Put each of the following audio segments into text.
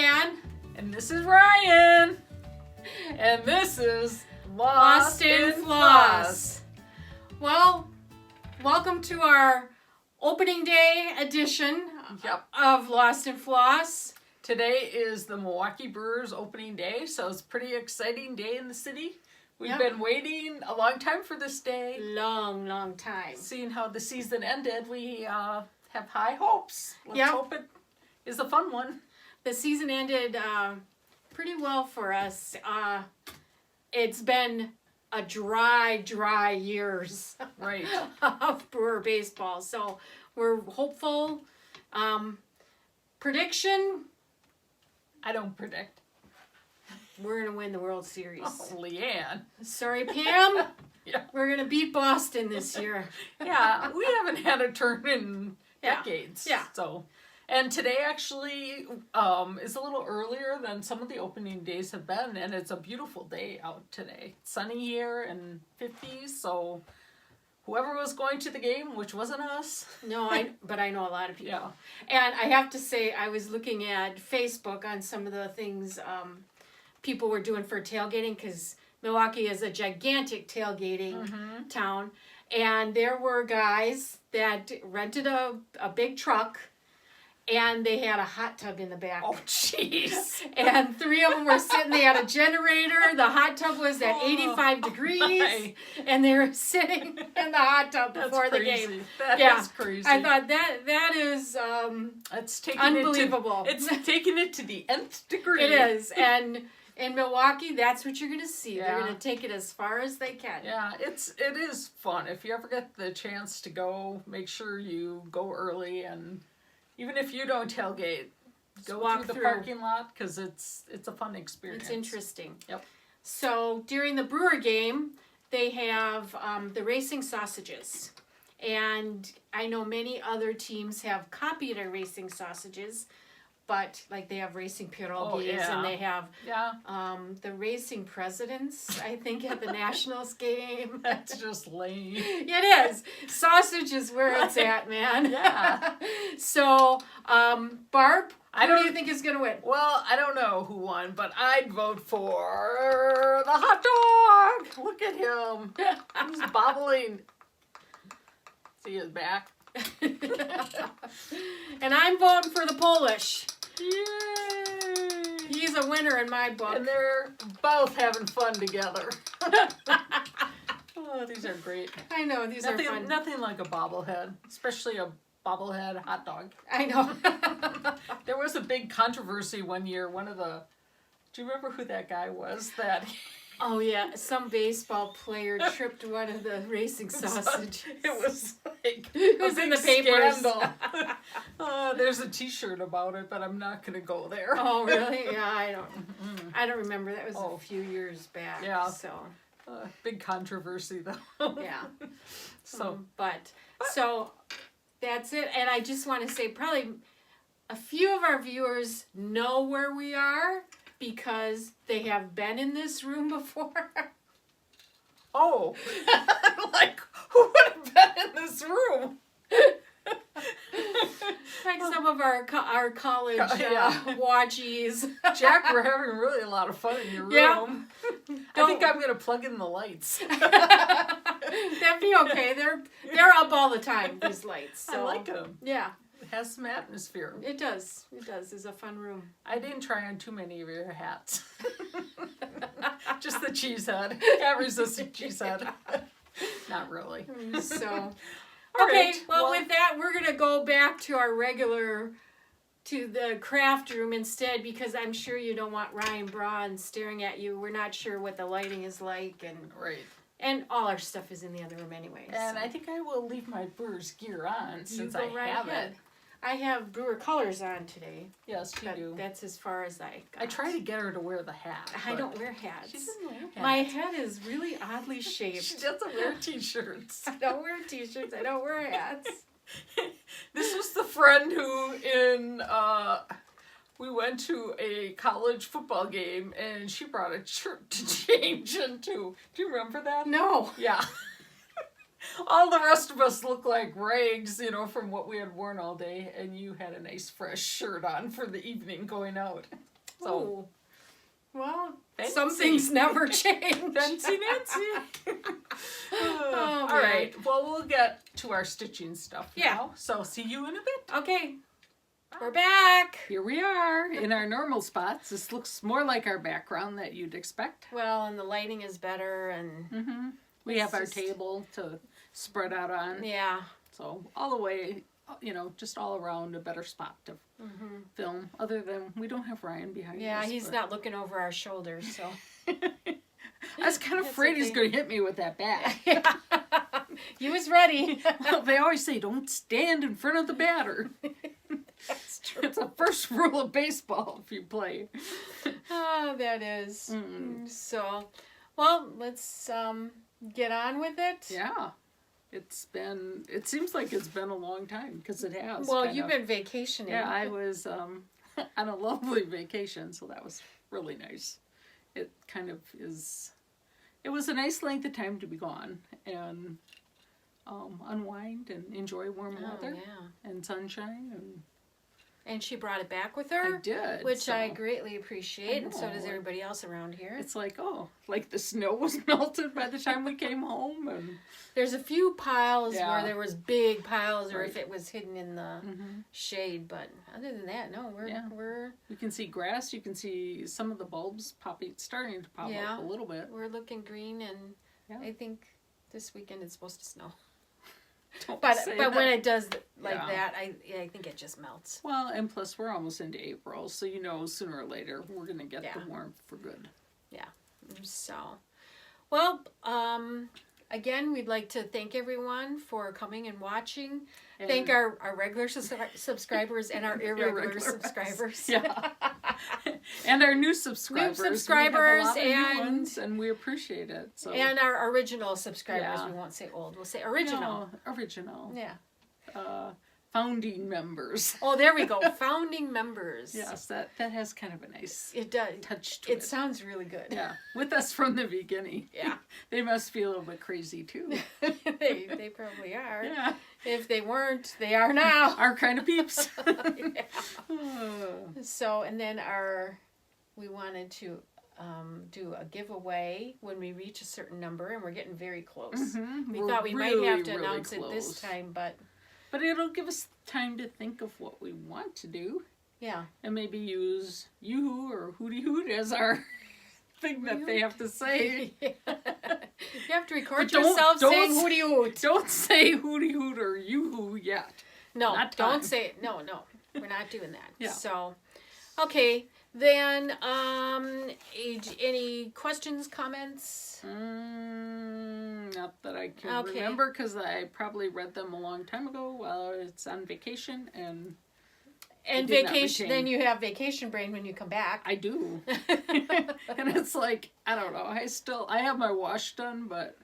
Leanne. And this is Ryan. And this is Lost in Floss. Well, welcome to our opening day edition of Lost in Floss. Today is the Milwaukee Brewers opening day, so it's a pretty exciting day in the city. We've been waiting a long time for this day. Long time. Seeing how the season ended, we have high hopes. Let's hope it is a fun one. The season ended pretty well for us. It's been a dry years of Brewer baseball, so we're hopeful. Prediction? I don't predict. We're going to win the World Series. Oh, Leanne. Sorry, Pam. We're going to beat Boston this year. We haven't had a turn in decades. So, and today actually is a little earlier than some of the opening days have been, and it's a beautiful day out today. It's sunny here and 50s, so whoever was going to the game, which wasn't us. No, but I know a lot of people. And I have to say, I was looking at Facebook on some of the things people were doing for tailgating, because Milwaukee is a gigantic tailgating town, and there were guys that rented a big truck, and they had a hot tub in the back. Oh, jeez. And 3 of them were sitting, they had a generator, the hot tub was at 85 degrees, and they were sitting in the hot tub before the game. That's crazy. I thought that is unbelievable. It's taking it to the nth degree. It is, and in Milwaukee, that's what you're going to see. They're going to take it as far as they can. Yeah, it is fun. If you ever get the chance to go, make sure you go early, and even if you don't tailgate, go through the parking lot, because it's a fun experience. It's interesting. Yep. So during the Brewer game, they have the racing sausages. And I know many other teams have copied our racing sausages, but like they have racing pierogies and they have the racing presidents, I think, at the Nationals game. That's just lame. It is. Sausage is where it's at, man. Yeah. So, Barb, who do you think is going to win? Well, I don't know who won, but I'd vote for the hot dog. Look at him. He's bobbling. See his back. And I'm voting for the Polish. Yay! He's a winner in my book. And they're both having fun together. Oh, these are great. I know, these are fun. Nothing like a bobblehead, especially a bobblehead hot dog. I know. There was a big controversy one year. Do you remember who that guy was? Oh yeah, some baseball player tripped one of the racing sausage. It was like it was in the papers. There's a T-shirt about it, but I'm not gonna go there. Oh really? Yeah, I don't remember. That was a few years back. Yeah. So big controversy though. Yeah. So so that's it. And I just want to say, probably a few of our viewers know where we are, because they have been in this room before. Oh, like, who would have been in this room? Like some of our college watchies. Jack, we're having really a lot of fun in your room. I think I'm going to plug in the lights. That'd be okay. They're up all the time, these lights. So. I like them. Yeah. It has some atmosphere. It does. It's a fun room. I didn't try on too many of your hats. Just the cheese head. Can't resist the cheese head. Not really. So, okay. Well, with that, we're going to go back to to the craft room instead, because I'm sure you don't want Ryan Braun staring at you. We're not sure what the lighting is like. And all our stuff is in the other room anyway. And I think I will leave my brewer's gear on since I have it. I have brewer colors on today. Yes, you do. That's as far as I got. I try to get her to wear the hat. I don't wear hats. She doesn't wear hats. My head is really oddly shaped. She doesn't wear T-shirts. I don't wear T-shirts. I don't wear hats. This was the friend who we went to a college football game, and she brought a shirt to change into. Do you remember that? No. Yeah. All the rest of us look like rags, you know, from what we had worn all day, and you had a nice fresh shirt on for the evening going out. So, ooh. Well, fancy. some things never change. Fancy Nancy. Oh, all right. Well, we'll get to our stitching stuff Yeah. now. So, see you in a bit. Okay. We're back. Here we are in our normal spots. This looks more like our background that you'd expect. Well, and the lighting is better, and We have our table to spread out on. yeah. So all the way, just all around a better spot to film. Other than we don't have Ryan behind us. Yeah, he's not looking over our shoulders, so. I was kind of afraid he's going to hit me with that bat. Yeah. He was ready. Well, they always say, don't stand in front of the batter. That's true. It's the first rule of baseball if you play. Oh, that is. So, well, let's get on with it. Yeah. It seems like it's been a long time, because it has. Well, you've been vacationing. Yeah, I was on a lovely vacation, so that was really nice. It kind of is, it was a nice length of time to be gone and unwind and enjoy warm weather and sunshine. And she brought it back with her. I did. Which I greatly appreciate, and so does everybody else around here. It's like, like the snow was melted by the time we came home. And there's a few piles where there was big piles, or if it was hidden in the shade, but other than that, no, we're you can see grass, you can see some of the bulbs starting to pop up a little bit. We're looking green, and I think this weekend it's supposed to snow. But when it does that, I think it just melts. Well, and plus we're almost into April, so sooner or later we're gonna get the warmth for good. Yeah. So, well, again, we'd like to thank everyone for coming and watching. And thank our regular subscribers and our irregular subscribers. Yeah. And our new subscribers. We have a lot of new ones, and we appreciate it. So. And our original subscribers. We won't say old. We'll say original. No, original. Yeah. Founding members. Oh, there we go. Founding members. Yes, that has kind of a nice touch to it. It sounds really good. Yeah, with us from the beginning. Yeah. They must feel a little bit crazy too. They probably are. Yeah. If they weren't, they are now. Our kind of peeps. So, and then we wanted to do a giveaway when we reach a certain number, and we're getting very close. We thought we might have to announce it this time, but it'll give us time to think of what we want to do. Yeah. And maybe use yoo-hoo or hooty hoot as our thing that they have to say. You have to record yourself saying hooty hoot. Don't say hooty hoot or yoo-hoo yet. No, don't say it. No, we're not doing that. Yeah. So, okay. Then, any questions, comments? Not that I can remember, because I probably read them a long time ago while it's on vacation, and vacation. Then you have vacation brain when you come back. I do, and it's like, I don't know. I have my wash done, but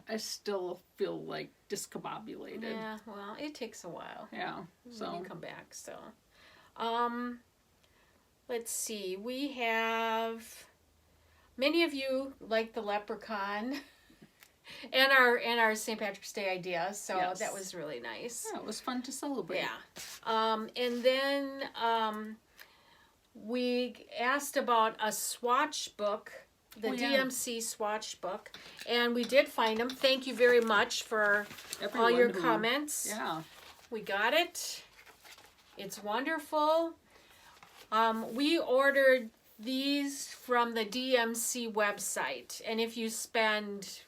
I still feel like discombobulated. Yeah, well, it takes a while. Yeah, so when you come back. So, let's see. We have many of you like the leprechaun and our St. Patrick's Day idea, so that was really nice. Yeah, it was fun to celebrate. Yeah. And then we asked about a swatch book, the DMC swatch book, and we did find them. Thank you very much for all your comments. Yeah. We got it. It's wonderful. We ordered these from the DMC website, and if you spend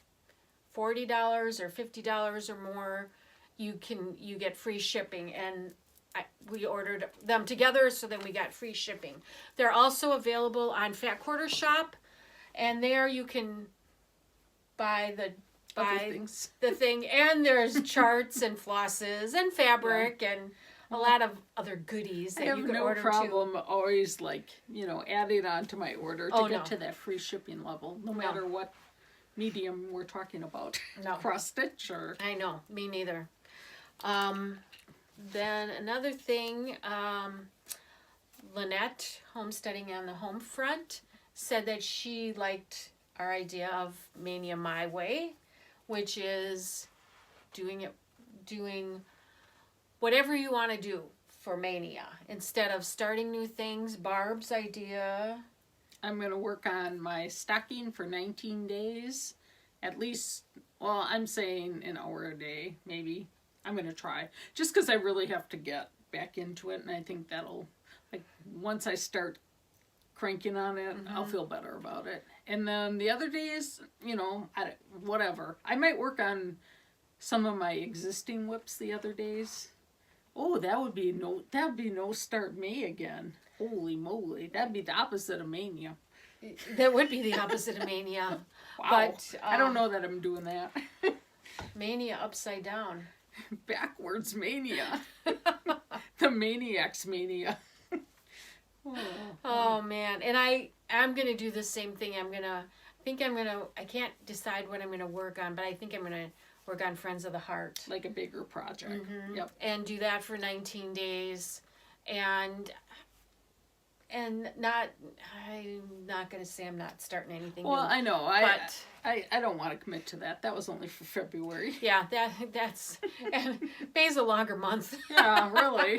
$40 or $50 or more, you get free shipping, and we ordered them together, so then we got free shipping. They're also available on Fat Quarter Shop, and there you can buy the thing, and there's charts and flosses and fabric and a lot of other goodies that you can order too. I have no problem always adding on to my order to get to that free shipping level, no matter what medium we're talking about. Cross stitch or... I know, me neither. Then another thing, Lynette, Homesteading on the Home Front, said that she liked our idea of Mania My Way, which is doing whatever you want to do for Mania instead of starting new things. Barb's idea. I'm going to work on my stocking for 19 days. At least, well, I'm saying an hour a day, maybe. I'm going to try. Just because I really have to get back into it, and I think that'll, like, once I start cranking on it, I'll feel better about it. And then the other days, you know, whatever. I might work on some of my existing whips the other days. Oh, that would be no start May again. Holy moly, that'd be the opposite of Mania. That would be the opposite of Mania. Wow. But I don't know that I'm doing that. Mania upside down. Backwards Mania. The Maniac's Mania. Oh man, and I'm gonna do the same thing. I can't decide what I'm gonna work on, but I think I'm gonna work on Friends of the Heart. Like a bigger project. Yep. And do that for 19 days. And I'm not going to say I'm not starting anything well, new. I know. But I don't want to commit to that. That was only for February. Yeah, that's and May's a longer month. Yeah, really.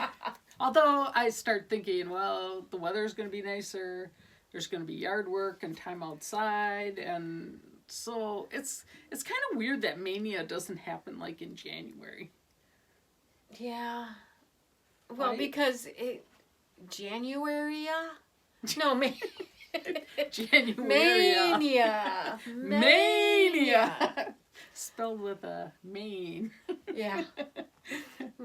Although I start thinking, well, the weather's going to be nicer. There's going to be yard work and time outside, and so it's kind of weird that Mania doesn't happen like in January. Yeah. Well, right? because January? No, January. Mania. Spelled with a main. Yeah.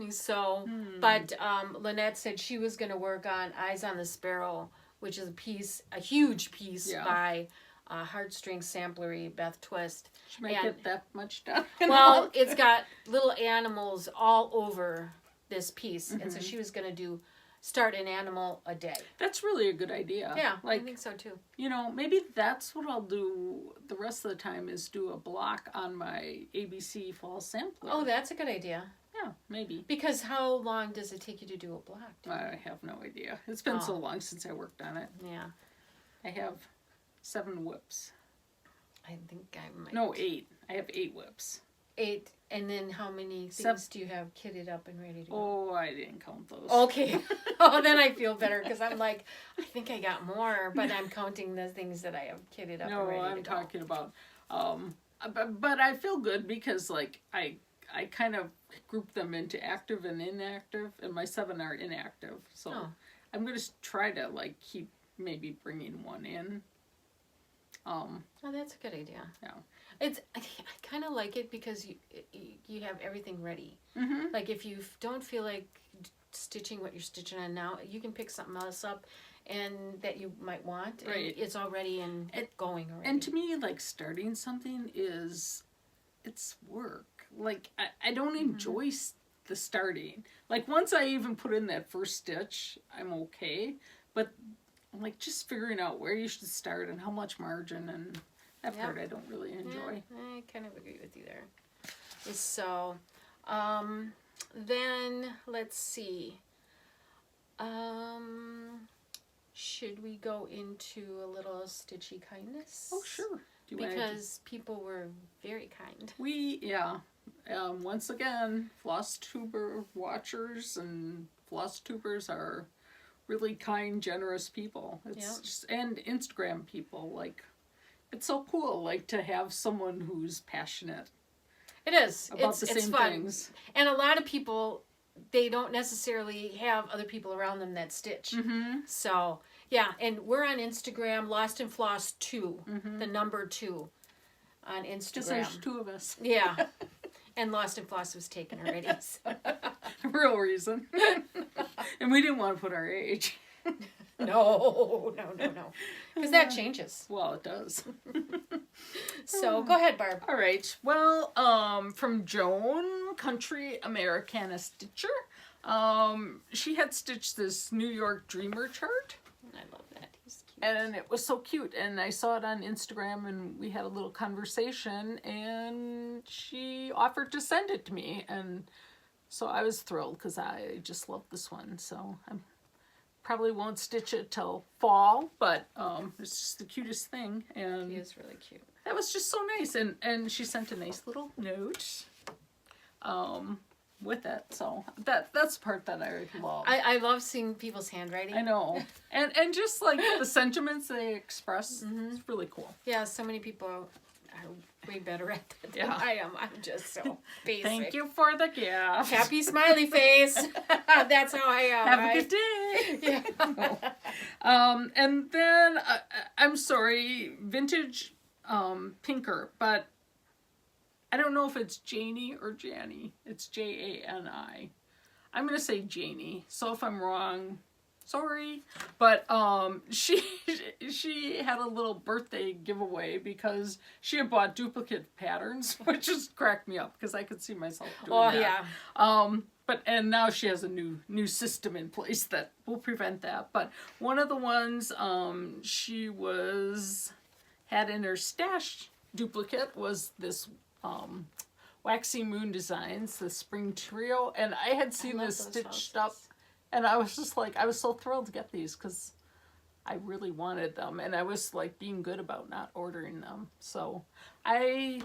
So, but Lynette said she was going to work on Eyes on the Sparrow, which is a huge piece by Heartstring Samplery, Beth Twist. She might get that much done. Well, it's got little animals all over this piece, and so she was going to start an animal a day. That's really a good idea. Yeah, like, I think so too. You know, maybe that's what I'll do the rest of the time is do a block on my ABC fall sampler. Oh, that's a good idea. Yeah, maybe. Because how long does it take you to do a block? I have no idea. It's been so long since I worked on it. Yeah. I have 7 whips. I think I might. No, 8. I have 8 whips. 8, and then how many things do you have kitted up and ready to go? Oh, I didn't count those. Okay. Oh, then I feel better because I'm like, I think I got more, but I'm counting the things that I have kitted up and ready to go. No, I'm talking about, but I feel good because like I kind of group them into active and inactive, and my 7 are inactive. So I'm going to try to like keep maybe bringing one in. Oh, that's a good idea. Yeah. I kind of like it because you have everything ready. Like if you don't feel like stitching what you're stitching on now, you can pick something else up and that you might want. Right. And it's already going already. And to me, like starting something it's work. Like I don't enjoy the starting. Like once I even put in that first stitch, I'm okay. But like just figuring out where you should start and how much margin and that part I don't really enjoy. I kind of agree with you there. So, then let's see. Should we go into a little stitchy kindness? Oh, sure. Because people were very kind. Once again, Flosstuber watchers and Flosstubers are really kind, generous people. It's just, and Instagram people, like, it's so cool, like, to have someone who's passionate. It is. About the same fun. Things. And a lot of people, they don't necessarily have other people around them that stitch. So, yeah, and we're on Instagram, Lost and Floss 2, the number 2 on Instagram. Just there's 2 of us. Yeah. And Lost and Floss was taken already. So. Real reason. And we didn't want to put our age. No. Because that changes. Well, it does. So, go ahead, Barb. All right. Well, from Joan, Country Americana Stitcher. She had stitched this New York Dreamer chart. I love that. He's cute. And it was so cute. And I saw it on Instagram and we had a little conversation and she offered to send it to me. And so I was thrilled because I just love this one. So I probably won't stitch it till fall, but it's just the cutest thing. And he is really cute. That was just so nice. And she sent a nice little note. with it. So that's the part that I love. I love seeing people's handwriting. I know. And just like the sentiments they express, it's really cool. Yeah, so many people are way better at that than I am. I'm just so basic. Thank you for the gift. Happy smiley face. That's how I am. Have a good day. Yeah. And then, I'm sorry, vintage pinker, but I don't know if it's Janie or Janny. It's Jani. I'm going to say Janie. So if I'm wrong, sorry. But she had a little birthday giveaway because she had bought duplicate patterns, which just cracked me up because I could see myself doing that. Yeah. And now she has a new system in place that will prevent that. But one of the ones she had in her stash duplicate was this Waxy Moon Designs, the Spring Trio, and I had seen this stitched up, and I was just like, I was so thrilled to get these because I really wanted them, and I was like being good about not ordering them. So I'm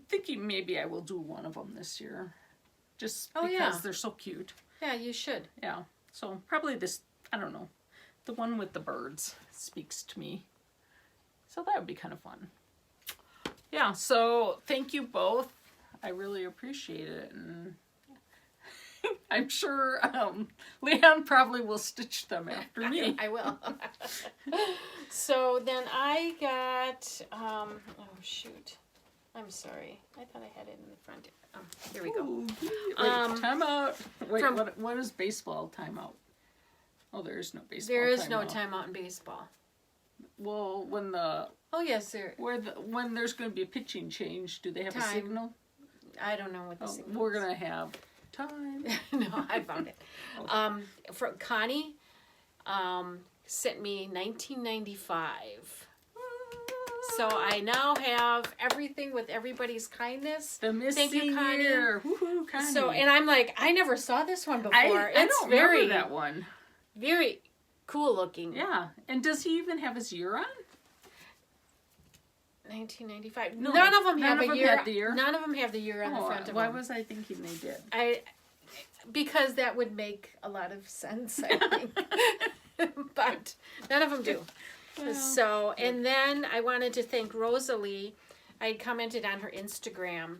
thinking maybe I will do one of them this year, just because they're so cute. Yeah, you should. Yeah, so probably this, I don't know, the one with the birds speaks to me. So that would be kind of fun. Yeah, so thank you both. I really appreciate it. And I'm sure Leanne probably will stitch them after me. I will. So then I got, oh shoot. I'm sorry. I thought I had it in the front. Here we go. Ooh, wait, timeout. Wait, what is baseball timeout? Oh, there is no baseball There is timeout. no timeout in baseball. Well, when the... Oh, yes, there... When there's going to be a pitching change, do they have a signal? I don't know what the signal is. We're going to have time. No, I found it. Okay. Connie sent me 1995. So I now have everything with everybody's kindness. The missing Thank you, Connie. year. Woohoo, Connie. So, and I'm like, I never saw this one before. I don't remember that one. Very cool looking. Yeah. And does he even have his year on? 1995. No, none of them have a year. None of them have the year on the front of them. Why was I thinking they did? Because that would make a lot of sense, I think. But none of them do. Well, so, and then I wanted to thank Rosalie. I had commented on her Instagram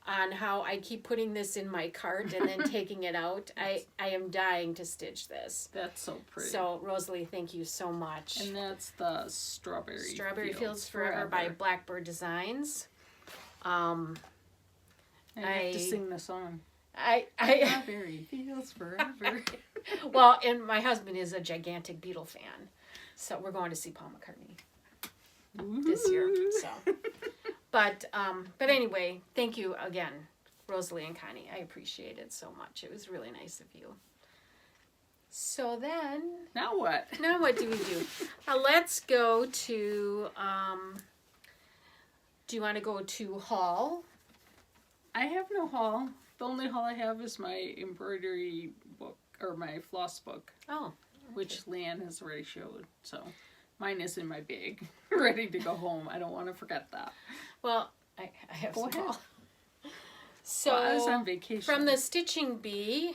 on how I keep putting this in my cart and then taking it out. I am dying to stitch this. That's so pretty. So, Rosalie, thank you so much. And that's the Strawberry Fields Forever by Blackbird Designs. I have to sing the song. Strawberry Fields Forever. Well, and my husband is a gigantic Beatle fan. So, we're going to see Paul McCartney this year. So... But anyway, thank you again, Rosalie and Connie. I appreciate it so much. It was really nice of you. So then... Now what? Now what do we do? Let's go to... do you want to go to haul? I have no haul. The only haul I have is my embroidery book, or my floss book. Oh. Okay. Which Leanne has already showed, so... Mine is in my bag, ready to go home. I don't want to forget that. Well, I have go some ahead. So, I was on vacation. From the Stitching Bee,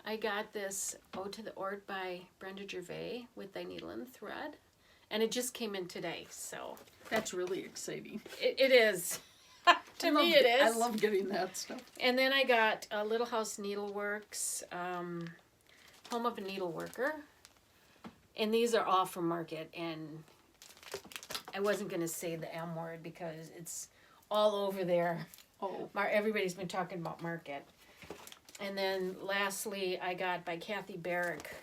I got this Ode to the Ord by Brenda Gervais with Thy Needle and Thread. And it just came in today, so... That's really exciting. It is. To me, it is. I love getting that stuff. And then I got Little House Needleworks, Home of a Needleworker. And these are all from Market, and I wasn't going to say the M word because it's all over there. Oh. Everybody's been talking about Market. And then lastly, I got by Kathy Barrick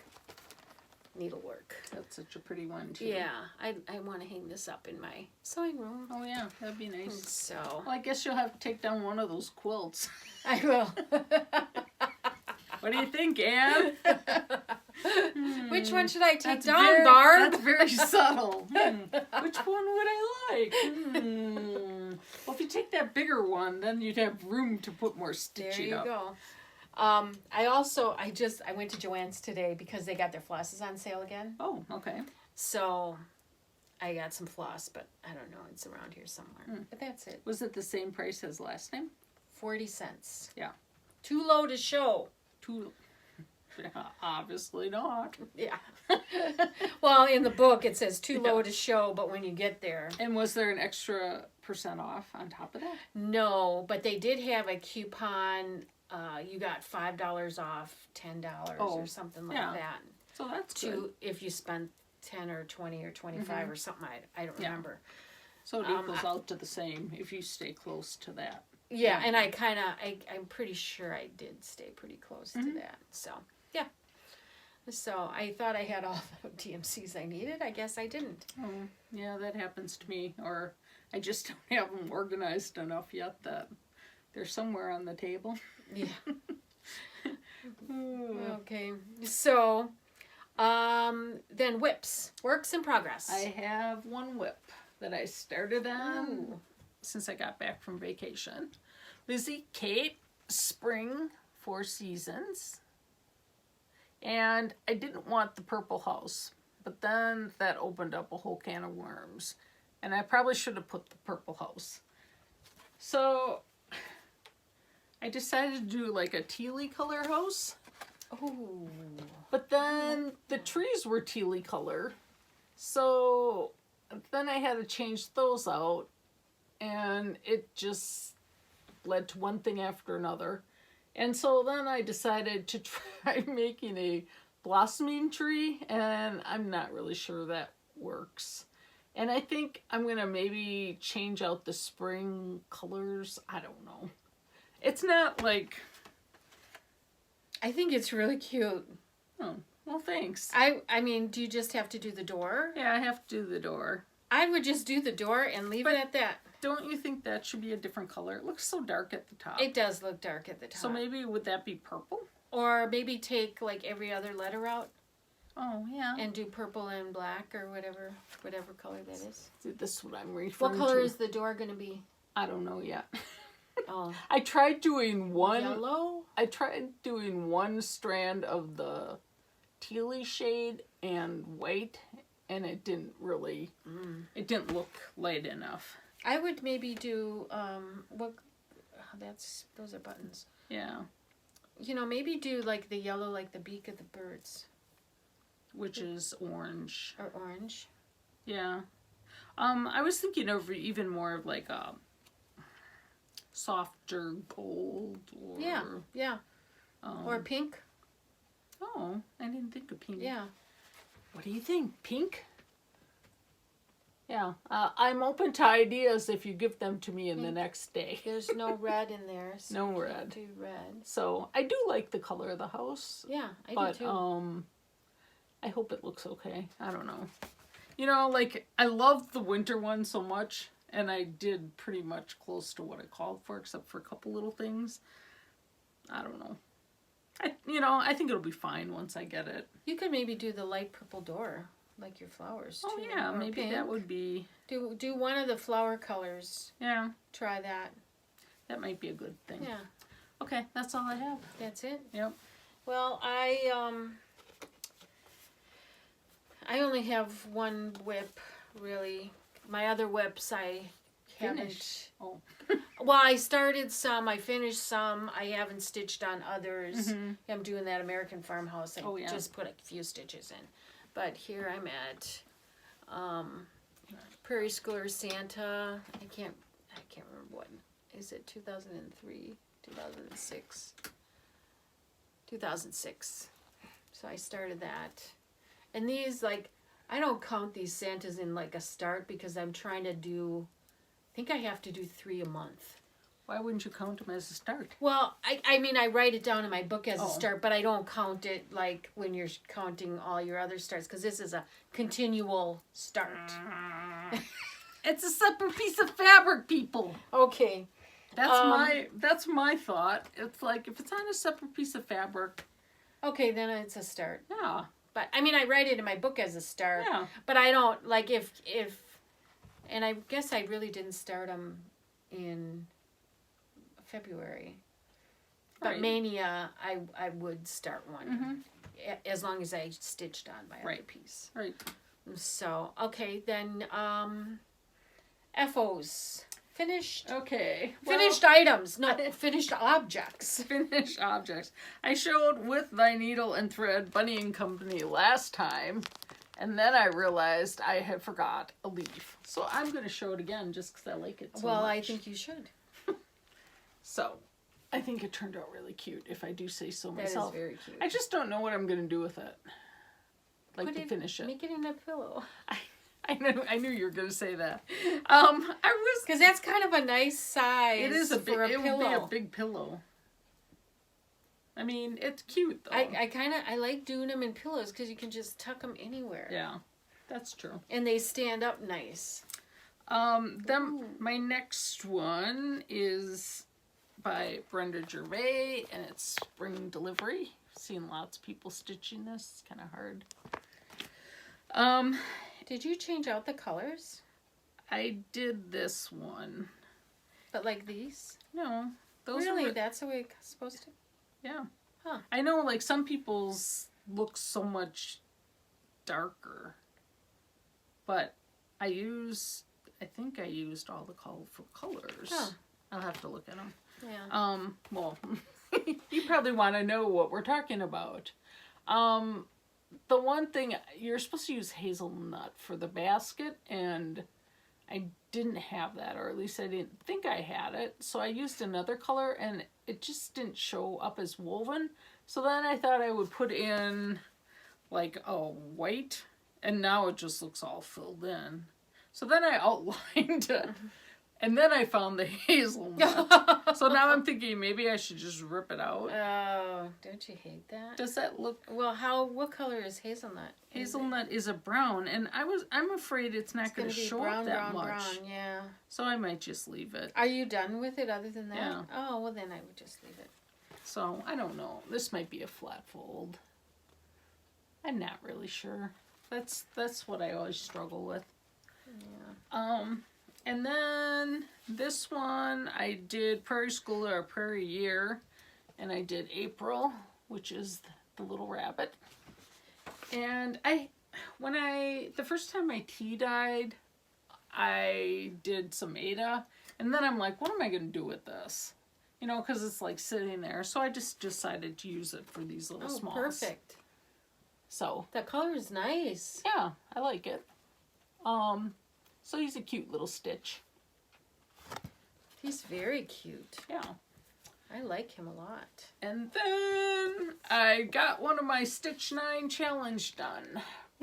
Needlework. That's such a pretty one, too. Yeah, I want to hang this up in my sewing room. Oh, yeah, that'd be nice. So. Well, I guess you'll have to take down one of those quilts. I will. What do you think, Anne? Which one should I take down, Barb? That's very subtle. Which one would I like? Well, if you take that bigger one, then you'd have room to put more stitching up. There you go. I went to Joann's today because they got their flosses on sale again. Oh, okay. So I got some floss, but I don't know. It's around here somewhere. But that's it. Was it the same price as last time? 40 cents. Yeah. Too low to show. Obviously not. Yeah. Well, in the book it says too low to show, but when you get there. And was there an extra % off on top of that? No, but they did have a coupon. You got $5 off, $10 or something like that. So that's good. If you spent 10 or 20 or 25 or something, I don't remember. So it equals out to the same if you stay close to that. Yeah, and I'm pretty sure I did stay pretty close to that. So, yeah. So I thought I had all the DMCs I needed. I guess I didn't. Oh, yeah, that happens to me. Or I just don't have them organized enough yet that they're somewhere on the table. Yeah. Okay. So, then whips. Works in progress. I have one whip that I started on since I got back from vacation. Lizzie Kate Spring 4 Seasons. And I didn't want the purple house, but then that opened up a whole can of worms. And I probably should have put the purple house. So I decided to do like a tealy color house. Oh. But then the trees were tealy color. So then I had to change those out. And it just led to one thing after another. And so then I decided to try making a blossoming tree, and I'm not really sure that works. And I think I'm going to maybe change out the spring colors. I don't know. It's not like... I think it's really cute. Oh, well, thanks. I mean, do you just have to do the door? Yeah, I have to do the door. I would just do the door and leave it at that. Don't you think that should be a different color? It looks so dark at the top. It does look dark at the top. So maybe, would that be purple? Or maybe take like every other letter out. Oh, yeah. And do purple and black or whatever color that is. See, this is what I'm referring to. What color is the door going to be? I don't know yet. Oh. I tried doing one... Yellow? I tried doing one strand of the tealy shade and white, and it didn't really... It didn't look light enough. I would maybe do, those are buttons. Yeah. You know, maybe do like the yellow, like the beak of the birds. Which is orange. Or orange. Yeah. I was thinking of even more of like a softer gold or... Yeah. Or pink. Oh, I didn't think of pink. Yeah. What do you think? Pink? Yeah, I'm open to ideas if you give them to me in the next day. There's no red in there. So no red. Do red. So I do like the color of the house. Yeah, I do too. I hope it looks okay. I don't know. You know, like I love the winter one so much, and I did pretty much close to what I called for, except for a couple little things. I don't know. I think it'll be fine once I get it. You could maybe do the light purple door. Like your flowers, too. Oh, yeah, maybe pink. That would be... Do one of the flower colors. Yeah. Try that. That might be a good thing. Yeah. Okay, that's all I have. That's it? Yep. Well, I only have one whip, really. My other whips I Finished. haven't... Well, I started some, I finished some, I haven't stitched on others. I'm doing that American Farmhouse. I just put a few stitches in. But here I'm at Prairie Schooler Santa. I can't remember what. Is it 2003, 2006? 2006. So I started that. And these, like, I don't count these Santas in like a start because I'm trying to do, I think I have to do 3 a month. Why wouldn't you count them as a start? Well, I mean, I write it down in my book as a start, but I don't count it like when you're counting all your other starts, because this is a continual start. It's a separate piece of fabric, people. Okay. That's my thought. It's like, if it's on a separate piece of fabric. Okay, then it's a start. Yeah. But, I mean, I write it in my book as a start. Yeah. But I don't, like, if and I guess I really didn't start them in February. But Right. Mania, I would start one. As long as I stitched on my other piece. Right. So, okay, then, FOs. Finished. Okay. Finished items, not finished objects. Finished objects. I showed With Thy Needle and Thread Bunny and Company last time, and then I realized I had forgot a leaf. So I'm going to show it again just because I like it so much. Well, I think you should. So, I think it turned out really cute, if I do say so myself. That is very cute. I just don't know what I'm going to do with it. Like to finish it. Make it in a pillow. I knew you were going to say that. I was... Because that's kind of a nice size. It is a big, for a it pillow. would be a big pillow. I mean, it's cute though. I like doing them in pillows because you can just tuck them anywhere. Yeah, that's true. And they stand up nice. My next one is by Brenda Gervais, and it's Spring Delivery. Seen lots of people stitching this. It's kind of hard. Did you change out the colors? I did this one. But like these? No. Those really? That's the way it's supposed to? Yeah. Huh. I know, like, some people's look so much darker. But I think I used all the colorful colors. Huh. I'll have to look at them. Yeah. Well, you probably want to know what we're talking about. The one thing, you're supposed to use hazelnut for the basket, and I didn't have that, or at least I didn't think I had it, so I used another color, and it just didn't show up as woven. So then I thought I would put in, like, a white, and now it just looks all filled in. So then I outlined it. And then I found the hazelnut. So now I'm thinking maybe I should just rip it out. Oh, don't you hate that? Does that look... Well, what color is hazelnut? Hazelnut is a brown, and I'm afraid it's not going to show up that much. Brown, yeah. So I might just leave it. Are you done with it other than that? Yeah. Oh, well then I would just leave it. So, I don't know. This might be a flat fold. I'm not really sure. That's what I always struggle with. Yeah. And then this one, I did Prairie Schooler or Prairie Year, and I did April, which is the little rabbit. And the first time my tea dyed, I did some Ada, and then I'm like, what am I going to do with this? You know, because it's like sitting there. So I just decided to use it for these little smalls. Perfect. So. That color is nice. Yeah, I like it. So he's a cute little stitch. He's very cute. Yeah. I like him a lot. And then I got one of my Stitch 9 challenge done.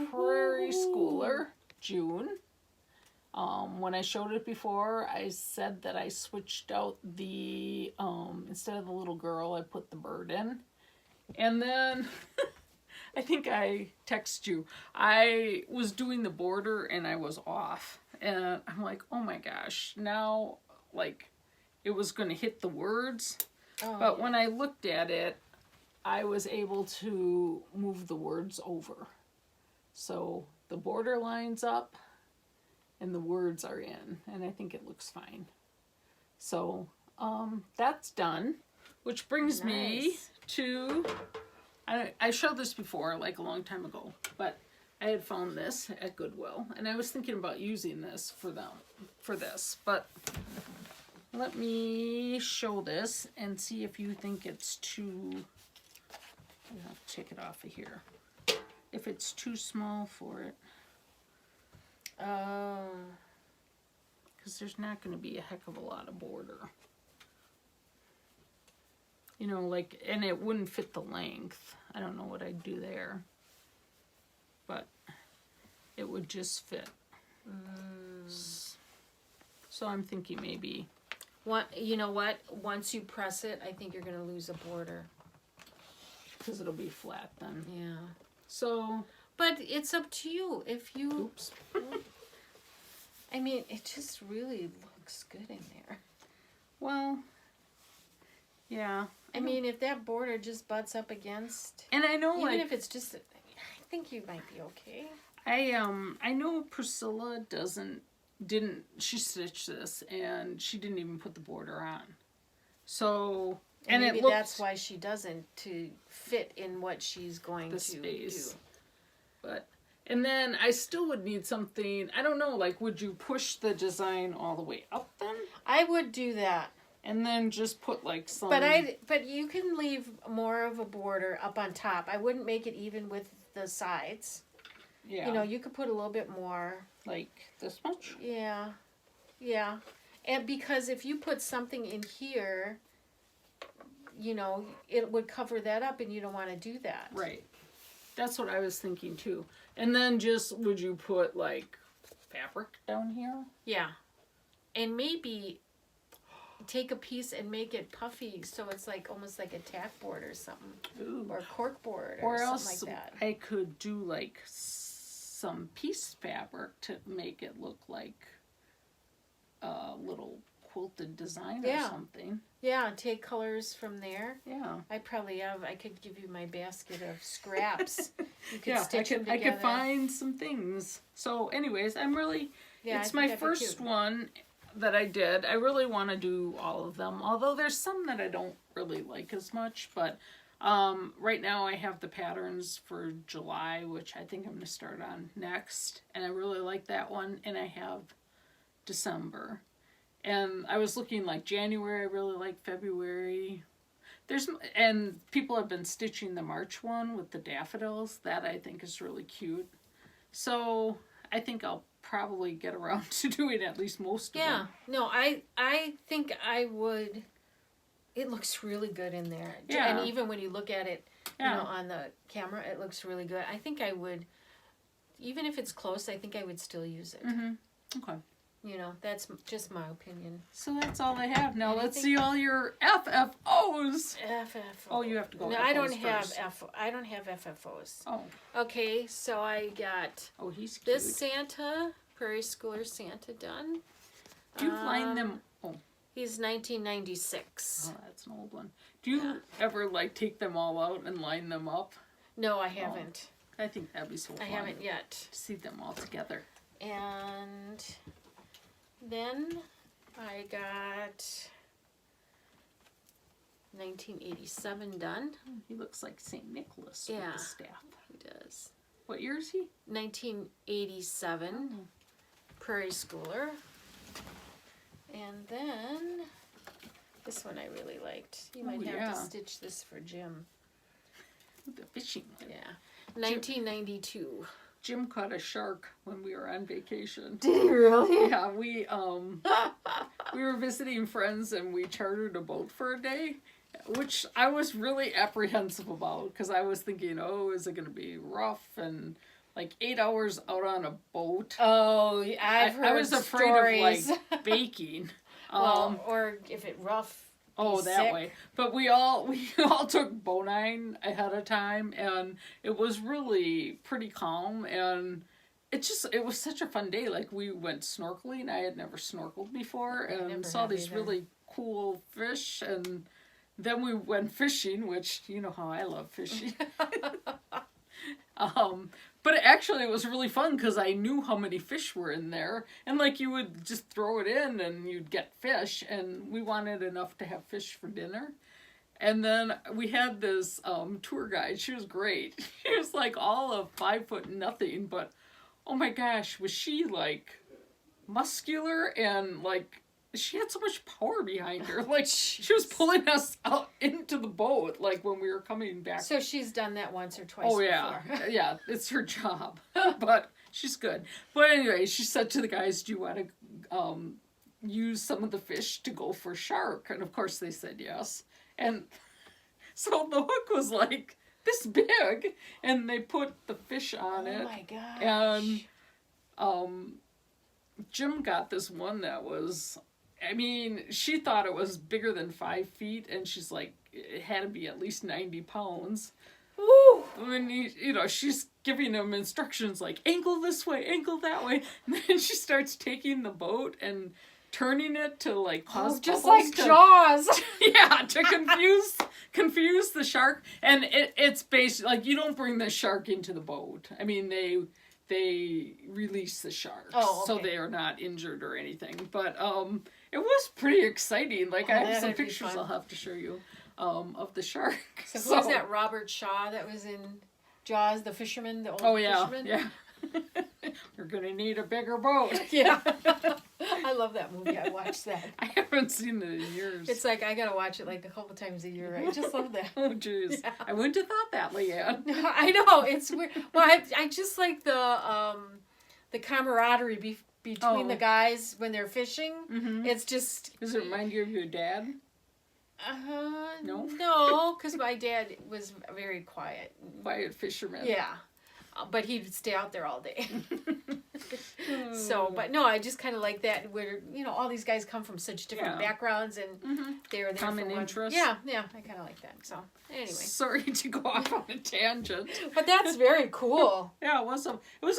Prairie Schooler, June. When I showed it before, I said that I switched out the, instead of the little girl, I put the bird in. And then... I think I texted you. I was doing the border and I was off. And I'm like, oh my gosh. Now, like, it was going to hit the words. Oh, but when I looked at it, I was able to move the words over. So the border lines up and the words are in. And I think it looks fine. So that's done. Which brings me to... I showed this before, like a long time ago, but I had found this at Goodwill, and I was thinking about using this for this, but let me show this and see if you think it's too, I'll have to take it off of here, if it's too small for it. Because there's not going to be a heck of a lot of border. You know, like, and it wouldn't fit the length. I don't know what I'd do there. But it would just fit. So I'm thinking maybe... You know what? Once you press it, I think you're going to lose a border. Because it'll be flat then. Yeah. So... But it's up to you. If you... Oops. I mean, it just really looks good in there. Well... Yeah. I mean, if that border just butts up against... And I know, even if it's just... I think you might be okay. I know Priscilla didn't... She stitched this, and she didn't even put the border on. So... And maybe that's why she doesn't, to fit in what she's going to do. But And then I still would need something, I don't know, like would you push the design all the way up then? I would do that. And then just put like some... But you can leave more of a border up on top. I wouldn't make it even with the sides. Yeah. You know, you could put a little bit more. Like this much? Yeah. Yeah. And because if you put something in here, you know, it would cover that up and you don't want to do that. Right. That's what I was thinking too. And then just, would you put like fabric down here? Yeah. And maybe take a piece and make it puffy so it's like almost like a tack board or something. Ooh. Or cork board or something like that. I could do like some piece fabric to make it look like a little quilted design or something. Yeah, take colors from there. Yeah. I could give you my basket of scraps. You could stitch them I together. could find some things. So anyways, it's my first one that I did. I really want to do all of them, although there's some that I don't really like as much, but right now I have the patterns for July, which I think I'm going to start on next, and I really like that one, and I have December. And I was looking like January, I really like February. And people have been stitching the March one with the daffodils. That I think is really cute. So I think I'll probably get around to doing at least most of them. Yeah, no, I think I would. It looks really good in there. Yeah. And even when you look at it, you know, on the camera, it looks really good. I think I would, even if it's close, I think I would still use it. Mm-hmm. Okay. You know, that's just my opinion. So that's all I have. Now let's see all your FFOs. FFO. Oh, you have to go. No, FFOs I don't first. have I don't have FFOs. Oh. Okay, so I got He's cute. this Santa, Prairie Schooler Santa done. Do you line them? Oh. He's 1996. Oh, that's an old one. Do you ever like take them all out and line them up? No, I haven't. I think that'd be so fun. I haven't yet. To see them all together. And then I got 1987 done. He looks like St. Nicholas Yeah. with the staff. He does. What year is he? 1987, Prairie Schooler. And then this one I really liked. You might have to stitch this for Jim. The fishing one. Yeah. 1992. Jim caught a shark when we were on vacation. Did he really? Yeah, we were visiting friends and we chartered a boat for a day, which I was really apprehensive about because I was thinking, is it going to be rough and like 8 hours out on a boat? Oh, I've heard I was afraid stories. of like baking. Or if it rough. Oh, that sick. way. But we all took bonine ahead of time, and it was really pretty calm, and it was such a fun day. Like, we went snorkeling. I had never snorkeled before, and saw these really cool fish, and then we went fishing, which, you know how I love fishing. But actually it was really fun because I knew how many fish were in there, and like you would just throw it in and you'd get fish, and we wanted enough to have fish for dinner. And then we had this tour guide. She was great. She was like all of 5 foot nothing, but oh my gosh, was she like muscular, and like she had so much power behind her. Like, she was pulling us out into the boat, like, when we were coming back. So she's done that once or twice yeah. before. Yeah, it's her job. But she's good. But anyway, she said to the guys, do you want to use some of the fish to go for shark? And of course they said yes. And so the hook was like this big, and they put the fish on it. Oh my gosh. And Jim got this one that was... I mean, she thought it was bigger than 5 feet, and she's like, it had to be at least 90 pounds. Woo! I mean, she's giving him instructions like, ankle this way, ankle that way. And then she starts taking the boat and turning it to like cause just bubbles like Jaws. Yeah, to confuse the shark. And it's basically like, you don't bring the shark into the boat. I mean, they release the sharks, so they are not injured or anything. But it was pretty exciting. Like, I have some pictures I'll have to show you of the shark. So who was that? Robert Shaw that was in Jaws, the fisherman, the old fisherman? Yeah. We're gonna need a bigger boat. Yeah. I love that movie. I watched that. I haven't seen it in years. It's like I gotta watch it like a couple times a year. I just love that. Oh jeez. Yeah. I wouldn't have thought that, Leanne. I know, it's weird. Well, I just like the camaraderie between the guys when they're fishing. Mm-hmm. It's just. Does it remind you of your dad? No? No, because my dad was very quiet. Quiet fisherman. Yeah. But he'd stay out there all day. So, but no, I just kind of like that where, all these guys come from such different backgrounds and they're there common for interest. Yeah, I kind of like that. So, anyway. Sorry to go off on a tangent. But that's very cool. Yeah, it was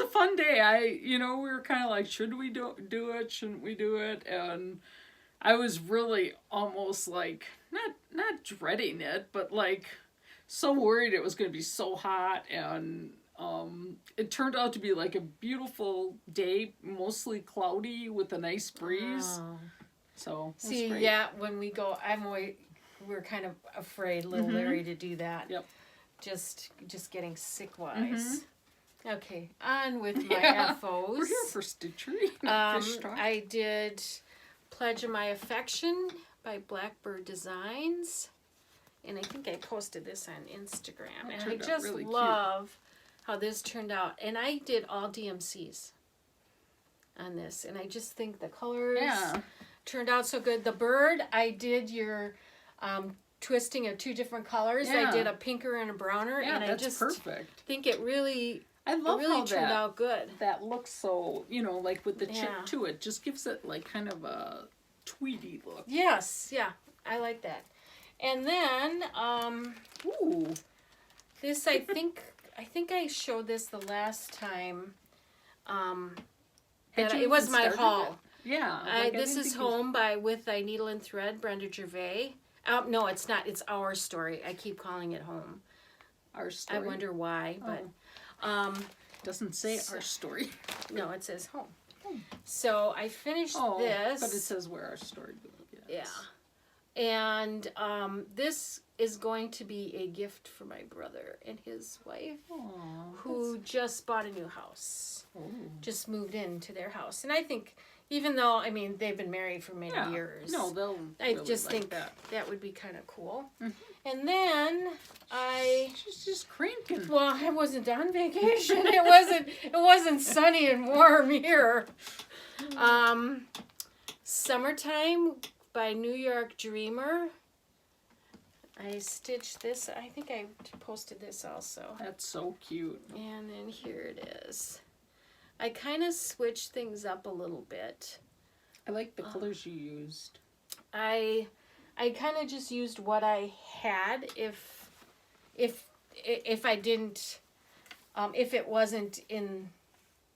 a fun day. We were kind of like, should we do it? Shouldn't we do it? And I was really almost like, not dreading it, but like so worried it was going to be so hot. And it turned out to be like a beautiful day, mostly cloudy with a nice breeze. Oh. So see, great. yeah, when we go, we're kind of afraid, little Larry, to do that. Yep. Just getting sick wise. Okay, on with my FOs. We're here for stitchery, not fish talk. I did Pledge of My Affection by Blackbird Designs. And I think I posted this on Instagram. And I just really love how this turned out. And I did all DMCs on this. And I just think the colors turned out so good. The bird, I did your twisting of two different colors. I did a pinker and a browner. Yeah, and I that's just perfect. think it really... I love how turned out good. That looks so, like with the chip to it, just gives it like kind of a tweedy look. Yes, yeah, I like that. And then, ooh, this I think I showed this the last time. It was my haul. Yeah. This is Home by With Thy Needle and Thread, Brenda Gervais. No, it's not. It's Our Story. I keep calling it Home. Our Story. I wonder why, but. Doesn't say Our Story. No, it says Home. So I finished this. But it says where our story begins. Yeah. And this is going to be a gift for my brother and his wife, who just bought a new house. Just moved into their house. And I think, even though, they've been married for many years. No, they'll I really just like think that would be kind of cool. And then She's just cranking. Well, I wasn't on vacation. It wasn't sunny and warm here. Summertime by New York Dreamer. I stitched this. I think I posted this also. That's so cute. And then here it is. I kind of switched things up a little bit. I like the colors you used. I kind of just used what I had. If I didn't, if it wasn't in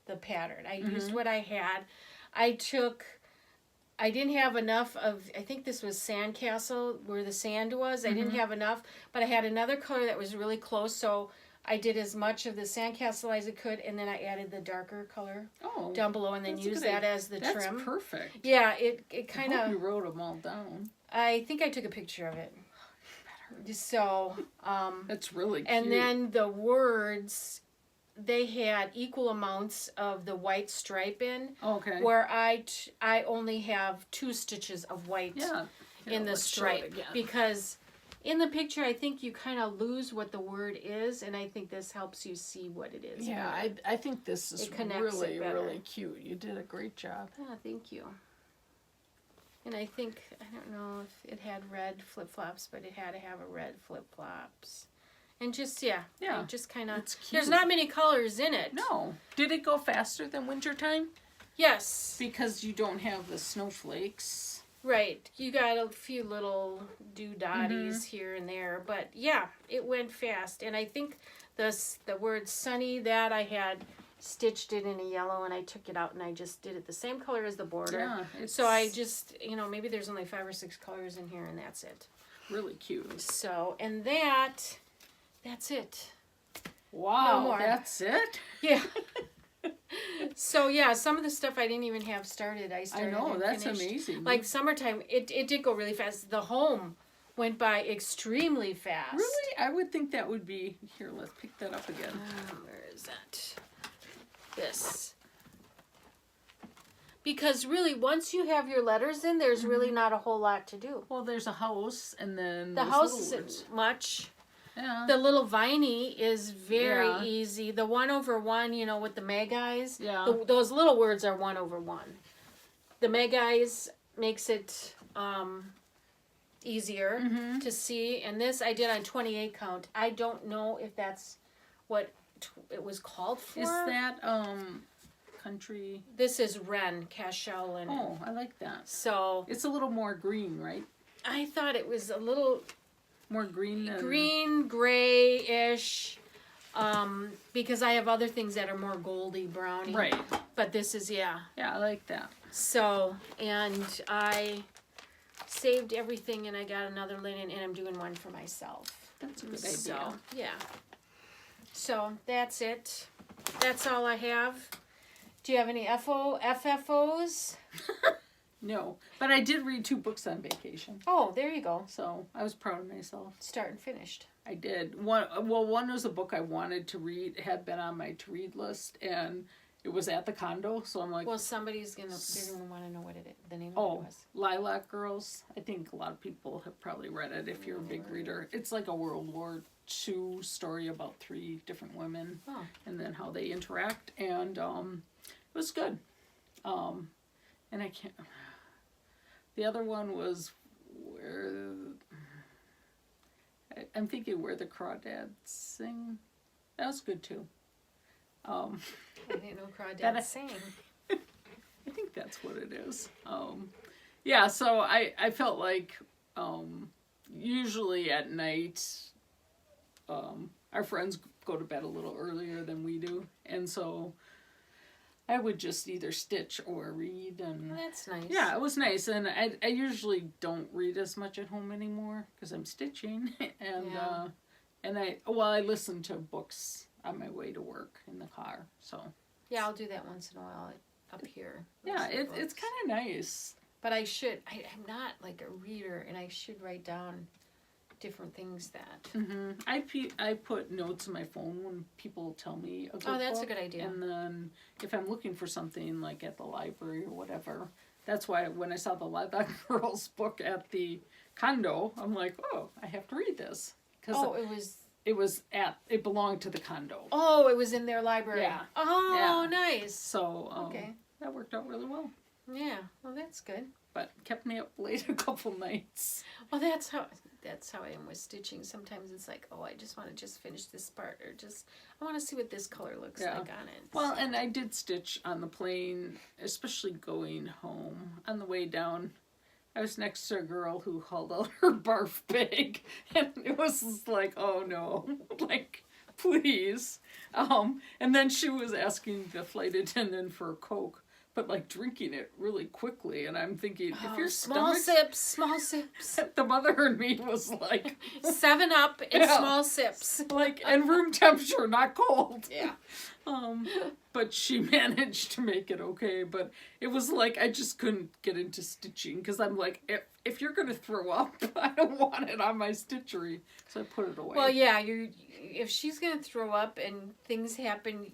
the pattern, I used what I had. I didn't have enough of, I think this was Sandcastle where the sand was. I didn't have enough, but I had another color that was really close, so I did as much of the Sandcastle as I could, and then I added the darker color down below, and then used that as the trim. That's perfect. Yeah, it kind of... You wrote them all down. I think I took a picture of it. So, that's really cute. And then the words, they had equal amounts of the white stripe in. Okay. Where I only have 2 stitches of white in the stripe. Because in the picture, I think you kind of lose what the word is, and I think this helps you see what it is. Yeah, I think this is really, really cute. You did a great job. Oh, thank you. And I think, I don't know if it had red flip-flops, but it had to have a red flip-flops. And just, just kind of, there's not many colors in it. No. Did it go faster than wintertime? Yes. Because you don't have the snowflakes. Right. You got a few little doodaddies here and there. But, yeah, it went fast. And I think the word sunny, that I had stitched it in a yellow, and I took it out and I just did it the same color as the border. Yeah, so I just, maybe there's only 5 or 6 colors in here, and that's it. Really cute. So, and that's it. Wow, no more. That's it? Yeah. So, yeah, some of the stuff I didn't even have started. I know, that's finished. amazing. Like summertime, it did go really fast. The Home went by extremely fast. Really? I would think that would be, here, let's pick that up again. Where is that? this. Because really, once you have your letters in, there's really not a whole lot to do. Well, there's a house, and then the house isn't much. Yeah. The little viney is very easy. The 1/1, you know, with the Magi's. Yeah. Those little words are 1/1. The Magi's makes it easier to see. And this I did on 28 count. I don't know if that's what it was called for. Is that country? This is Wren, Cashel linen. Oh, I like that. So it's a little more green, right? I thought it was a little more green than... green, grayish, because I have other things that are more goldy browny. Right. But this is yeah, I like that. So, and I saved everything, and I got another linen, and I'm doing one for myself. That's a good idea. So, yeah. So that's it. That's all I have. Do you have any FFOs? No, but I did read 2 books on vacation. Oh, there you go. So I was proud of myself. Start and finished. I did. One was a book I wanted to read. It had been on my to-read list, and it was at the condo, so I'm like... Well, they're gonna want to know what the name of it was. Lilac Girls. I think a lot of people have probably read it if you're a big reader. It's like a World War II story about 3 different women and then how they interact, and it was good. And I can't... The other one was I'm thinking Where the Crawdads Sing. That was good too. I didn't know Crawdads sang. I think that's what it is. Yeah, so I felt like usually at night our friends go to bed a little earlier than we do, and so I would just either stitch or read. And that's nice. Yeah, it was nice, and I usually don't read as much at home anymore because I'm stitching, and I listen to books on my way to work in the car. So yeah, I'll do that once in a while up here. Yeah, it's kind of nice. But I should. I'm not like a reader, and I should write down different things that. I put notes in my phone when people tell me a good book. Oh, that's a good idea. And then if I'm looking for something like at the library or whatever, that's why when I saw the Lilac Girls book at the condo, I'm like, oh, I have to read this. It belonged to the condo. Oh, it was in their library. Yeah. Oh, nice. So okay, that worked out really well. Yeah, well, that's good. But kept me up late a couple nights. Well, that's how I am with stitching. Sometimes it's like, oh, I just want to finish this part, or I want to see what this color looks like on it. Well, and I did stitch on the plane, especially going home. On the way down, I was next to a girl who hauled out her barf bag, and it was just like, oh no, like, please. And then she was asking the flight attendant for a Coke, but like drinking it really quickly, and I'm thinking, if your small sips. The mother in me was like 7 Up and small sips, like, and room temperature, not cold. Yeah. But she managed to make it okay. But it was like I just couldn't get into stitching because I'm like, if you're gonna throw up, I don't want it on my stitchery, so I put it away. Well, yeah, if she's gonna throw up and things happen.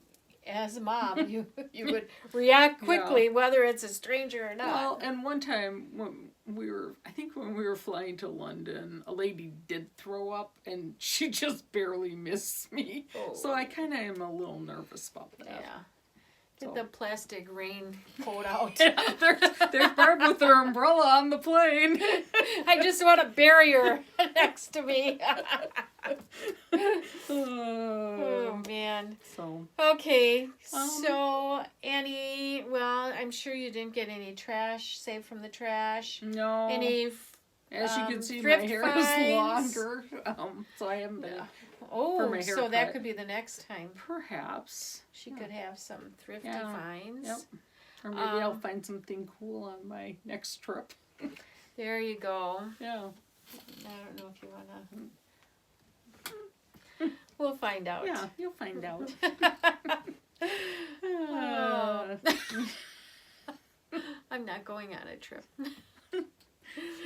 As a mom, you would react quickly, whether it's a stranger or not. Well, and one time when we were flying to London, a lady did throw up, and she just barely missed me. Oh. So I kind of am a little nervous about that. Yeah. Get the plastic raincoat out. There's Barb with her umbrella on the plane. I just want a barrier next to me. Oh, man. Okay, so Annie, well, I'm sure you didn't get any trash saved from the trash. No. Any as you can see, my hair is longer, so I haven't been. Oh, so that could be the next time. Perhaps. She could have some thrifty finds. Yep. Or maybe I'll find something cool on my next trip. There you go. Yeah. I don't know if you want to... We'll find out. Yeah, you'll find out. I'm not going on a trip.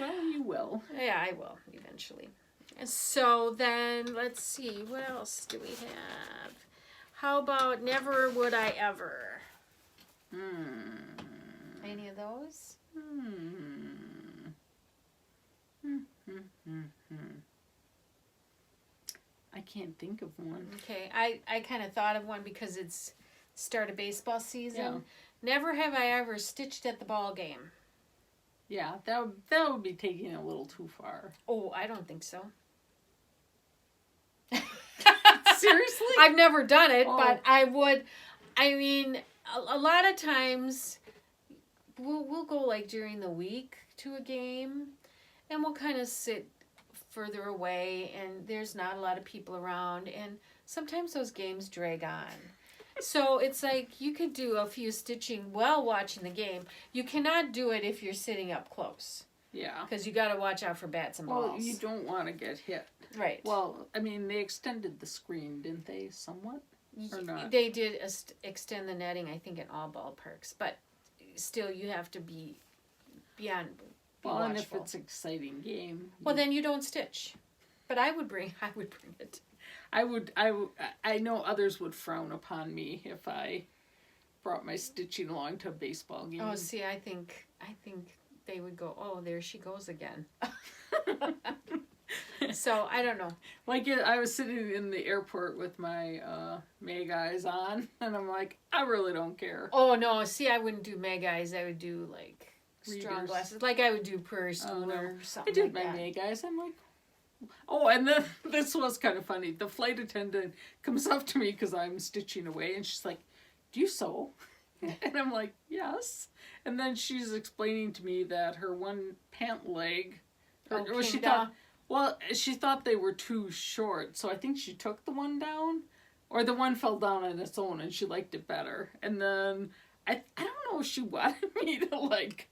Well, you will. Yeah, I will, eventually. So then, let's see, what else do we have? How about Never Would I Ever? those? I can't think of one. Okay, I kind of thought of one because it's start of baseball season. Yeah. Never have I ever stitched at the ball game. Yeah, that would be taking it a little too far. Oh, I don't think so. Seriously? I've never done it, but I would. I mean, a lot of times we'll go like during the week to a game, and we'll kind of sit further away, and there's not a lot of people around, and sometimes those games drag on. So it's like you could do a few stitching while watching the game. You cannot do it if you're sitting up close. Yeah. Because you got to watch out for bats and balls. Well, you don't want to get hit. Right. Well, I mean, they extended the screen, didn't they, somewhat? Or not? They did extend the netting, I think, in all ballparks. But still, you have to be beyond Well, watchful. and if it's an exciting game. Well, then you don't stitch. But I would bring it. I know others would frown upon me if I brought my stitching along to a baseball game. Oh, see, I think they would go, oh, there she goes again. So, I don't know. Like, I was sitting in the airport with my Meg eyes on, and I'm like, I really don't care. Oh, no, see, I wouldn't do Meg eyes. I would do, like, strong Readers. glasses. Like, I would do Prairie Schooler or I something did like my that. Meg eyes. I'm like, oh, and then this was kind of funny. The flight attendant comes up to me because I'm stitching away, and she's like, do you sew? And I'm like, yes. And then she's explaining to me that her one pant leg, she thought they were too short, so I think she took the one down, or the one fell down on its own, and she liked it better. And then I don't know if she wanted me to like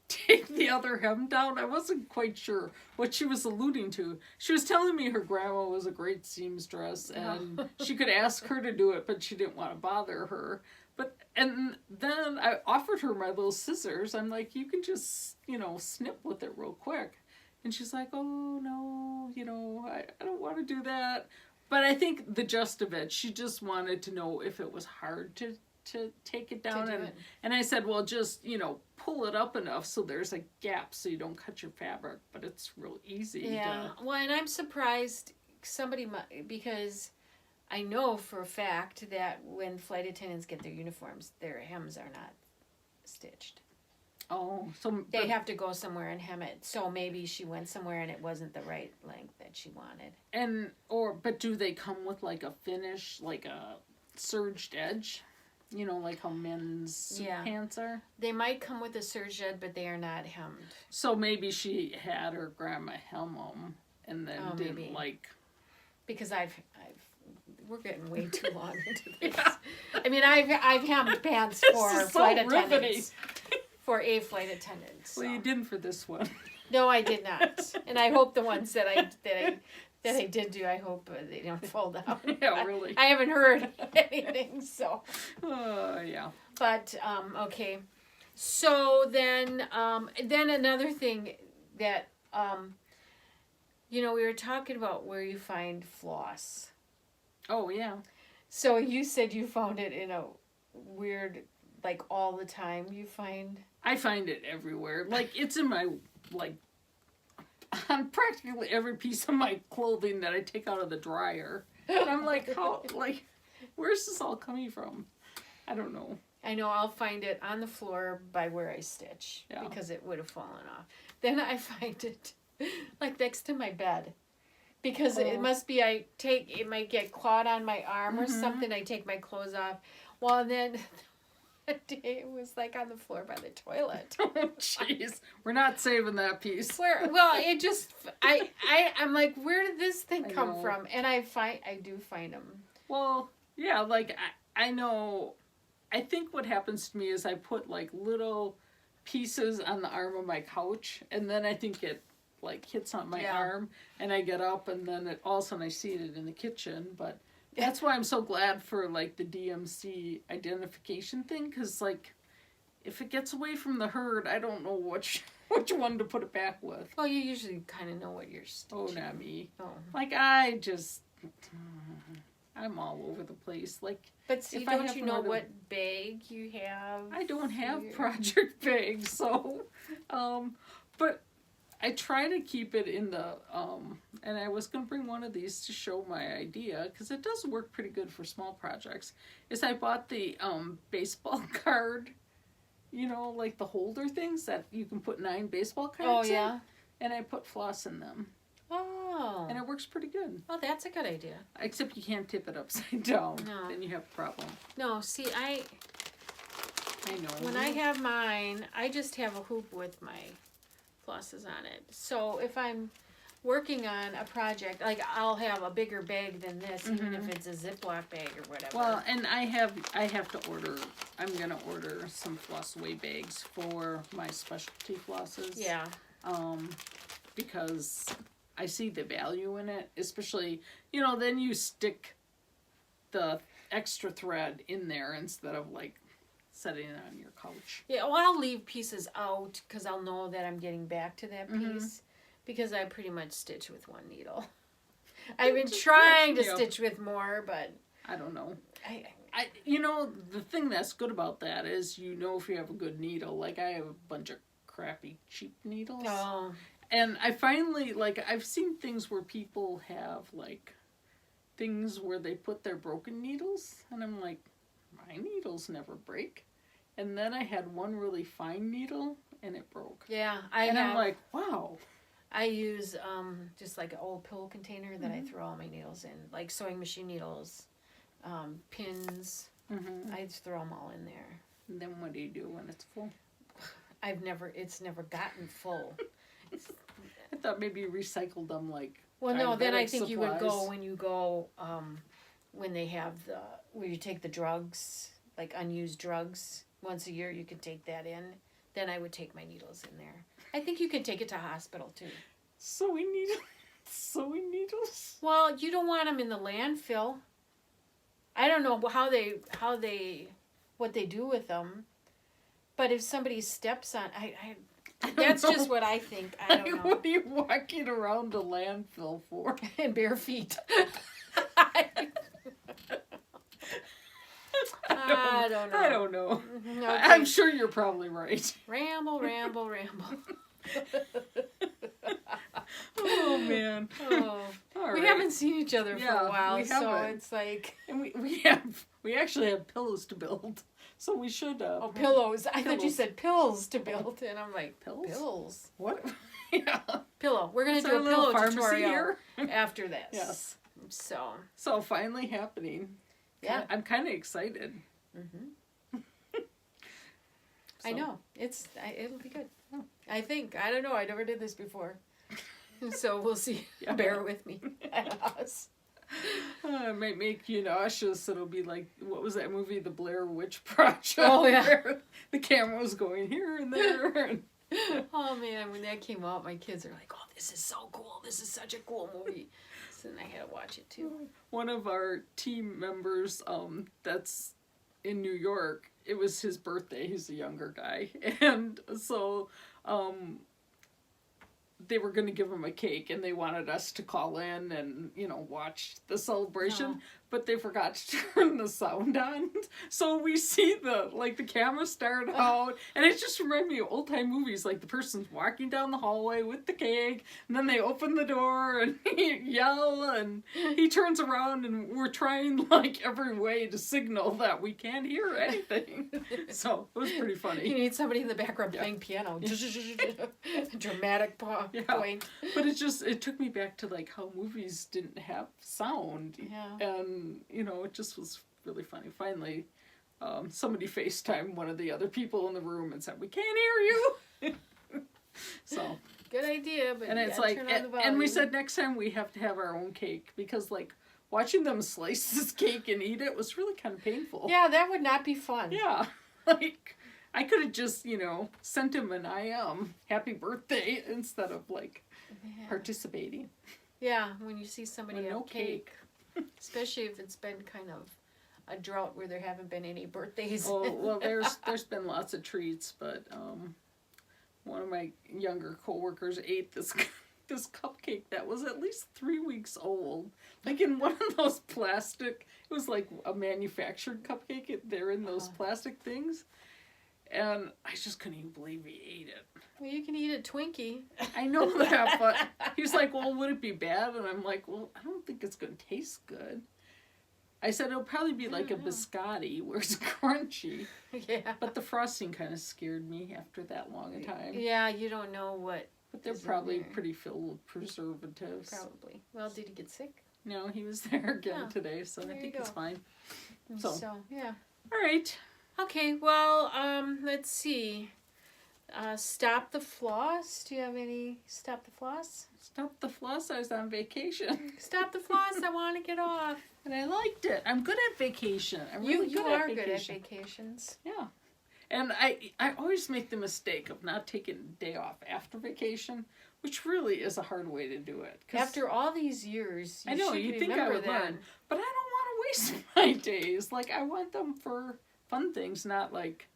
take the other hem down. I wasn't quite sure what she was alluding to. She was telling me her grandma was a great seamstress, and she could ask her to do it, but she didn't want to bother her. And then I offered her my little scissors. I'm like, you can just, snip with it real quick. And she's like, oh, no, I don't want to do that. But I think the gist of it, she just wanted to know if it was hard to take it down. And I said, well, just, pull it up enough so there's a gap so you don't cut your fabric. But it's real easy. Yeah. Well, and I'm surprised somebody might, because I know for a fact that when flight attendants get their uniforms, their hems are not stitched. Oh, so they have to go somewhere and hem it. So maybe she went somewhere and it wasn't the right length that she wanted. But do they come with like a finish, like a serged edge? Like how men's pants are? They might come with a serged edge, but they are not hemmed. So maybe she had her grandma hem them and then didn't maybe. like. Because we're getting way too long into this. Yeah. I mean, I've hemmed pants for flight attendants. For a flight attendant. So. Well, you didn't for this one. No, I did not. And I hope the ones that I did do, I hope they don't fall down. Yeah, really. I haven't heard anything, so. Yeah. But, okay. So then another thing that, we were talking about where you find floss. Oh, yeah. So you said you found it in a weird, like all the time you find... I find it everywhere. Like, it's in my, on practically every piece of my clothing that I take out of the dryer. And I'm like, where's this all coming from? I don't know. I know, I'll find it on the floor by where I stitch. Yeah. Because it would have fallen off. Then I find it, next to my bed. Because it must be, it might get caught on my arm or something. I take my clothes off. Well, then... That day it was on the floor by the toilet. Oh, jeez. We're not saving that piece. It just, I'm like, where did this thing come from? And I do find them. Well, yeah, I know, I think what happens to me is I put little pieces on the arm of my couch, and then I think it hits on my arm, and I get up, and then all of a sudden I see it in the kitchen, but... That's why I'm so glad for the DMC identification thing, because if it gets away from the herd, I don't know which one to put it back with. Well, you usually kind of know what you're stitching. Oh, not me. Oh. I just I'm all over the place. Like, but see, don't you know what bag you have? I don't have project bags, so, but I try to keep it in the, and I was going to bring one of these to show my idea, because it does work pretty good for small projects, is I bought the baseball card, you know, like the holder things that you can put 9 baseball cards in, and I put floss in them. Oh. And it works pretty good. Oh, that's a good idea. Except you can't tip it upside down. No. Then you have a problem. No, see, I know. When I have mine, I just have a hoop with my flosses on it. So if I'm working on a project, like I'll have a bigger bag than this, even if it's a Ziploc bag or whatever. Well, and I have to order, I'm going to order some floss away bags for my specialty flosses. Yeah. Because I see the value in it, especially, you know, then you stick the extra thread in there instead of like setting it on your couch. Yeah, well, I'll leave pieces out because I'll know that I'm getting back to that piece because I pretty much stitch with one needle. I've been trying to stitch with more, but I don't know. I you know, the thing that's good about that is, you know, if you have a good needle, like I have a bunch of crappy cheap needles. Oh. And I finally, like, I've seen things where people have, like, things where they put their broken needles, and I'm like, my needles never break. And then I had one really fine needle, and it broke. Yeah, I'm like, wow. I use just like an old pill container that I throw all my needles in, like sewing machine needles, pins. I just throw them all in there. And then what do you do when it's full? It's never gotten full. I thought maybe you recycled them, like. Well, no, then I think supplies. You would go when you go, when they have where you take the drugs, like unused drugs, once a year you can take that in. Then I would take my needles in there. I think you can take it to hospital too. Sewing needles? Well, you don't want them in the landfill. I don't know what they do with them. But if somebody steps on, that's just what I think. I don't know. What are you walking around a landfill for? In bare feet. I don't know. I don't know. Okay. I'm sure you're probably right. Ramble. Oh, man. Oh. All we right. haven't seen each other for a while, so it's like... And we actually have pillows to build, so we should... pillows. I thought you said pills to build, and I'm like, pills? What? Yeah. Pillow. We're going to do a pillow tutorial after this. Yes. So finally happening. Yeah. I'm kind of excited. I know. It'll be good. I think. I don't know. I never did this before. So we'll see. Yeah. Bear with me. It might make you nauseous. It'll be like, what was that movie, The Blair Witch Project? Oh, yeah. The camera was going here and there. And oh, man. When that came out, my kids are like, oh, this is so cool. This is such a cool movie. So then I had to watch it, too. One of our team members that's in New York, it was his birthday. He's a younger guy. And so... they were going to give him a cake, and they wanted us to call in and, watch the celebration, but they forgot to turn the sound on. So we see the camera start out, and it just reminded me of old-time movies, like the person's walking down the hallway with the cake, and then they open the door, and he yell, and he turns around, and we're trying, every way to signal that we can't hear anything. So it was pretty funny. You need somebody in the background playing piano. Dramatic point. But it took me back to how movies didn't have sound. Yeah. And, it just was really funny. Finally, somebody FaceTimed one of the other people in the room and said, "We can't hear you." So. Good idea, but and it's and we said next time we have to have our own cake because watching them slice this cake and eat it was really kind of painful. Yeah, that would not be fun. Yeah. I could have just, sent him an happy birthday instead of participating. Yeah, when you see somebody have no cake. Especially if it's been kind of a drought where there haven't been any birthdays. Oh, well, there's been lots of treats, but one of my younger coworkers ate this this cupcake that was at least 3 weeks old. Like in one of those plastic, it was like a manufactured cupcake. They're in those plastic things. And I just couldn't even believe he ate it. Well, you can eat a Twinkie. I know that, but he's like, well, would it be bad? And I'm like, well, I don't think it's going to taste good. I said it'll probably be like a biscotti where it's crunchy. Yeah. But the frosting kind of scared me after that long a time. Yeah, you don't know what. But they're probably pretty filled with preservatives. Probably. Well, did he get sick? No, he was there again today, so I think it's fine. So, yeah. All right. Okay, well, let's see. Stop the Floss. Do you have any Stop the Floss? Stop the Floss. I was on vacation. Stop the Floss. I want to get off. And I liked it. I'm good at vacation. I'm really you are good at vacations. Yeah. And I always make the mistake of not taking a day off after vacation, which really is a hard way to do it. After all these years, I know, you think I would learn. But I don't want to waste my days. Like, I want them for fun things, not like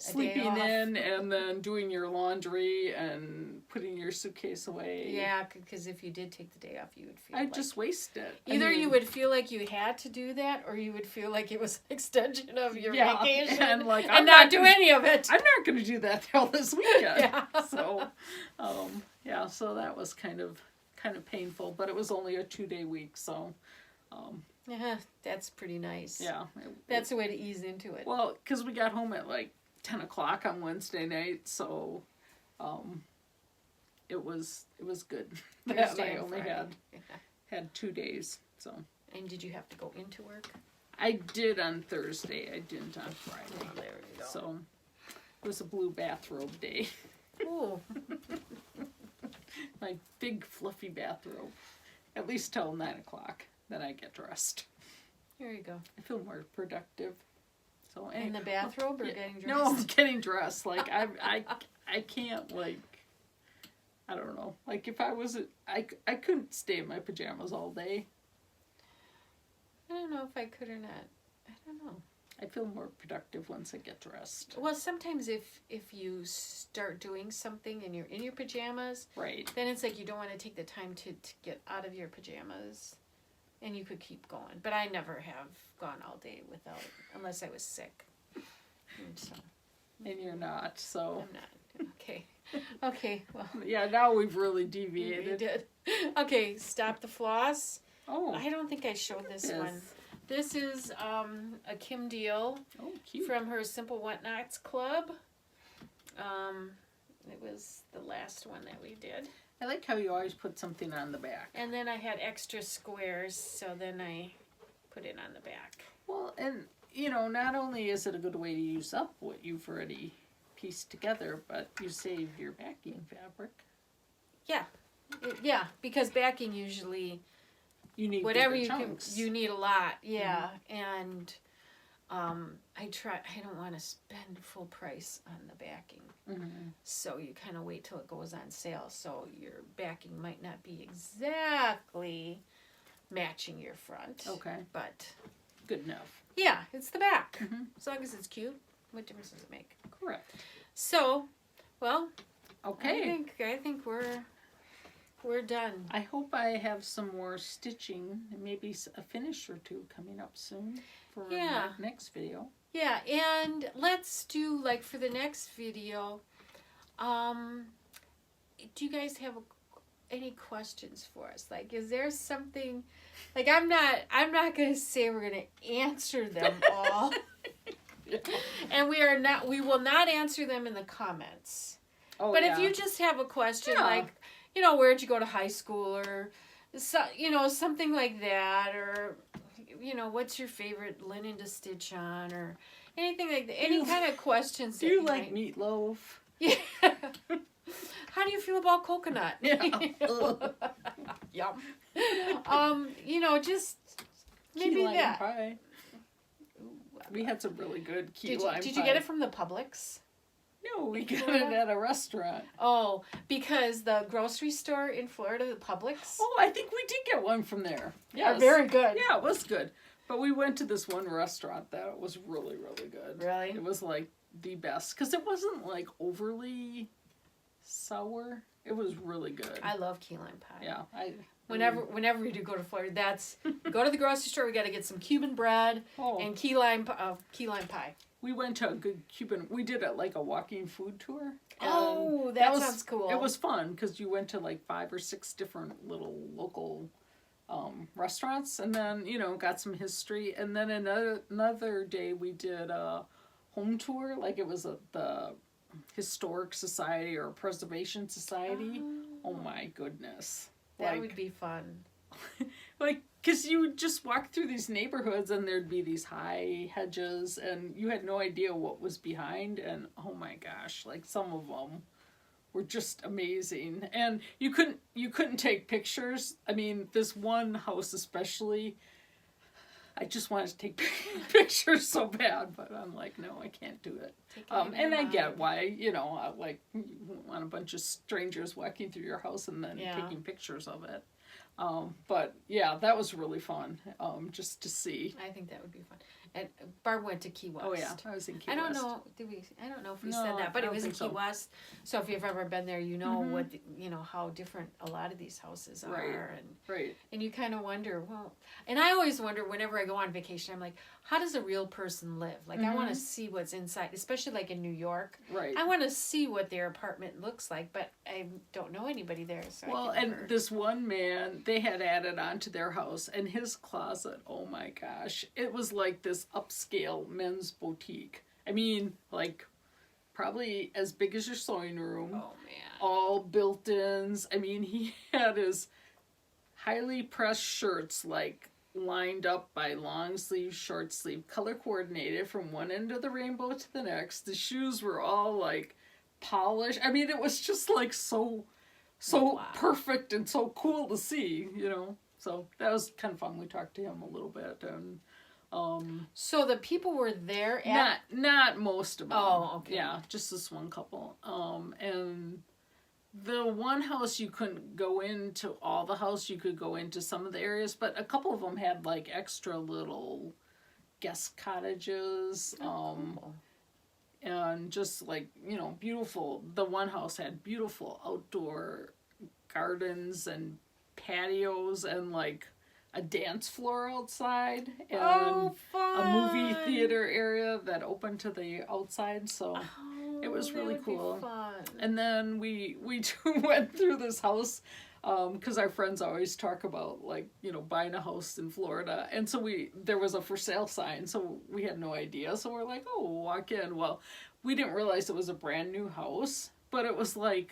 sleeping in and then doing your laundry and putting your suitcase away. Yeah, because if you did take the day off, you would feel I'd just waste it. Either you would feel like you had to do that, or you would feel like it was an extension of your vacation and not do any of it. I'm not going to do that till this weekend. So, so that was kind of painful, but it was only a 2-day week, so. That's pretty nice. Yeah. That's a way to ease into it. Well, because we got home at like 10 o'clock on Wednesday night, so it was good. Thursday I only had 2 days. So. And did you have to go into work? I did on Thursday. I didn't on Friday. Oh, there you go. So it was a blue bathrobe day. Ooh. My big fluffy bathrobe. At least till 9 o'clock. Then I get dressed. There you go. I feel more productive. So in the bathrobe or getting dressed? No, getting dressed. Like I can't, like, I don't know. Like if I was I couldn't stay in my pajamas all day. I don't know if I could or not. I don't know. I feel more productive once I get dressed. Well, sometimes if you start doing something and you're in your pajamas, right, then it's like you don't want to take the time to get out of your pajamas. And you could keep going. But I never have gone all day without, unless I was sick. And you're not, so. I'm not. Okay. Okay, well. Yeah, now we've really deviated. We did. Okay, Stop the Floss. Oh. I don't think I showed this one. This is a Kim deal from her Simple Whatnots Club. It was the last one that we did. I like how you always put something on the back. And then I had extra squares, so then I put it on the back. Well, and, you know, not only is it a good way to use up what you've already pieced together, but you save your backing fabric. Yeah. Yeah, because backing usually... You need whatever bigger chunks. You need a lot, yeah. And I don't want to spend full price on the backing. So you kind of wait till it goes on sale, so your backing might not be exactly matching your front. Okay. But good enough. Yeah, it's the back. As long as it's cute, what difference does it make? Correct. So, well, okay. I think we're done. I hope I have some more stitching, maybe a finish or two coming up soon for my next video. Yeah, and let's do, like, for the next video, do you guys have any questions for us? Like, is there something, like, I'm not going to say we're going to answer them all. And we will not answer them in the comments. Oh, but if you just have a question, like, you know, where'd you go to high school, or, you know, something like that, or, you know, what's your favorite linen to stitch on, or anything like that. Any kind of questions. Do you like meatloaf? Yeah. How do you feel about coconut? Yeah. Yum. You know, just maybe key lime that. Pie. We had some really good key lime pie. Did you get it from the Publix? No, we got it at a restaurant. Oh, because the grocery store in Florida, the Publix? Oh, I think we did get one from there. Yeah, very good. Yeah, it was good. But we went to this one restaurant that was really, really good. Really? It was like the best. Because it wasn't like overly sour. It was really good. I love key lime pie. Yeah. Whenever we do go to Florida, go to the grocery store. We got to get some Cuban bread and key lime pie. We went to a good Cuban. We did like a walking food tour. Oh, that sounds cool. It was fun because you went to like 5 or 6 different little local restaurants, and then got some history. And then another day we did a home tour, like it was the Historic Society or Preservation Society. Oh my goodness. That would be fun. Like, because you would just walk through these neighborhoods and there'd be these high hedges and you had no idea what was behind, and oh my gosh, like some of them were just amazing. And you couldn't take pictures. I mean, this one house especially, I just wanted to take pictures so bad, but I'm like, no, I can't do it. And I get why, like you want a bunch of strangers walking through your house and then taking pictures of it. But yeah, that was really fun, just to see. I think that would be fun. And Barb went to Key West. Oh yeah, I was in Key West. I don't know if we said that, but it was in Key West. So if you've ever been there, what how different a lot of these houses are, and you kind of wonder. Well, and I always wonder whenever I go on vacation, I'm like, how does a real person live? Like I want to see what's inside, especially like in New York. Right. I want to see what their apartment looks like, but I don't know anybody there. So this one man, they had added on to their house, and his closet, oh my gosh, it was like this upscale men's boutique. I mean, like probably as big as your sewing room. Oh man. All built-ins. I mean, he had his highly pressed shirts like lined up by long sleeve, short sleeve, color coordinated from one end of the rainbow to the next. The shoes were all like polished. I mean, it was just like so perfect and so cool to see, So that was kind of fun. We talked to him a little bit, and so the people were there at not most of them. Oh, okay. Yeah, just this one couple. And the one house you couldn't go into all the house. You could go into some of the areas, but a couple of them had like extra little guest cottages. And just like, beautiful. The one house had beautiful outdoor gardens and patios and like a dance floor outside and a movie theater area that opened to the outside. So it was really cool. And then we went through this house because our friends always talk about like, buying a house in Florida. And so there was a for sale sign, so we had no idea. So we're like, oh, we'll walk in. Well, we didn't realize it was a brand new house, but it was like,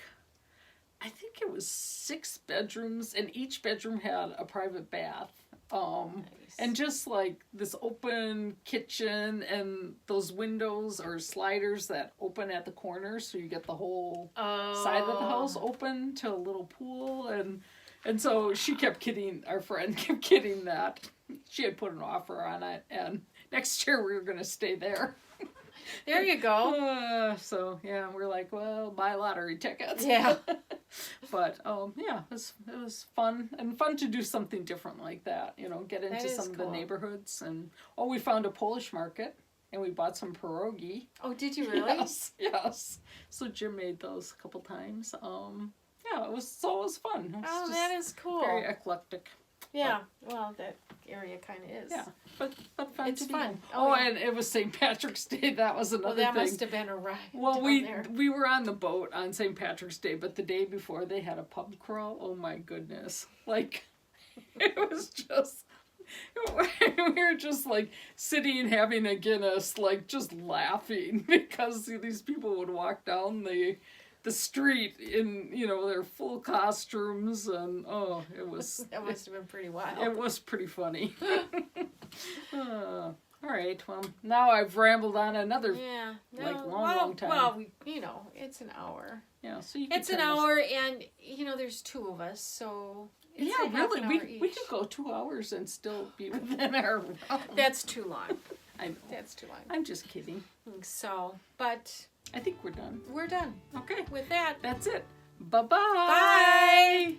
I think it was 6 bedrooms, and each bedroom had a private bath. Nice. And just like this open kitchen and those windows or sliders that open at the corners, so you get the whole side of the house open to a little pool. And so our friend kept kidding that she had put an offer on it, and next year we were going to stay there. There you go. So yeah, we're like, well, buy lottery tickets. Yeah. But yeah, it was fun, and fun to do something different like that. Get into some of the neighborhoods, and we found a Polish market, and we bought some pierogi. Oh, did you really? Yes. So Jim made those a couple times. Yeah, it was fun. Oh, that is cool. Very eclectic. Yeah, well, that area kind of is. Yeah, but fun. It's fun. Oh, yeah. And it was St. Patrick's Day. That was another thing. Well, that must have been a ride. Well, we were on the boat on St. Patrick's Day, but the day before they had a pub crawl. Oh my goodness! Like, it was just. We were just like sitting having a Guinness, like just laughing because these people would walk down the street in their full costumes, and it was that must have been pretty wild. It was pretty funny. All right, well, now I've rambled on another long time. Well, it's an hour. Yeah, so it's an hour, and there's 2 of us, so it's really, we could go 2 hours and still be within our realm. That's too long. I know. That's too long. I'm just kidding. So, but I think we're done. We're done. Okay. With that, that's it. Bye-bye. Bye.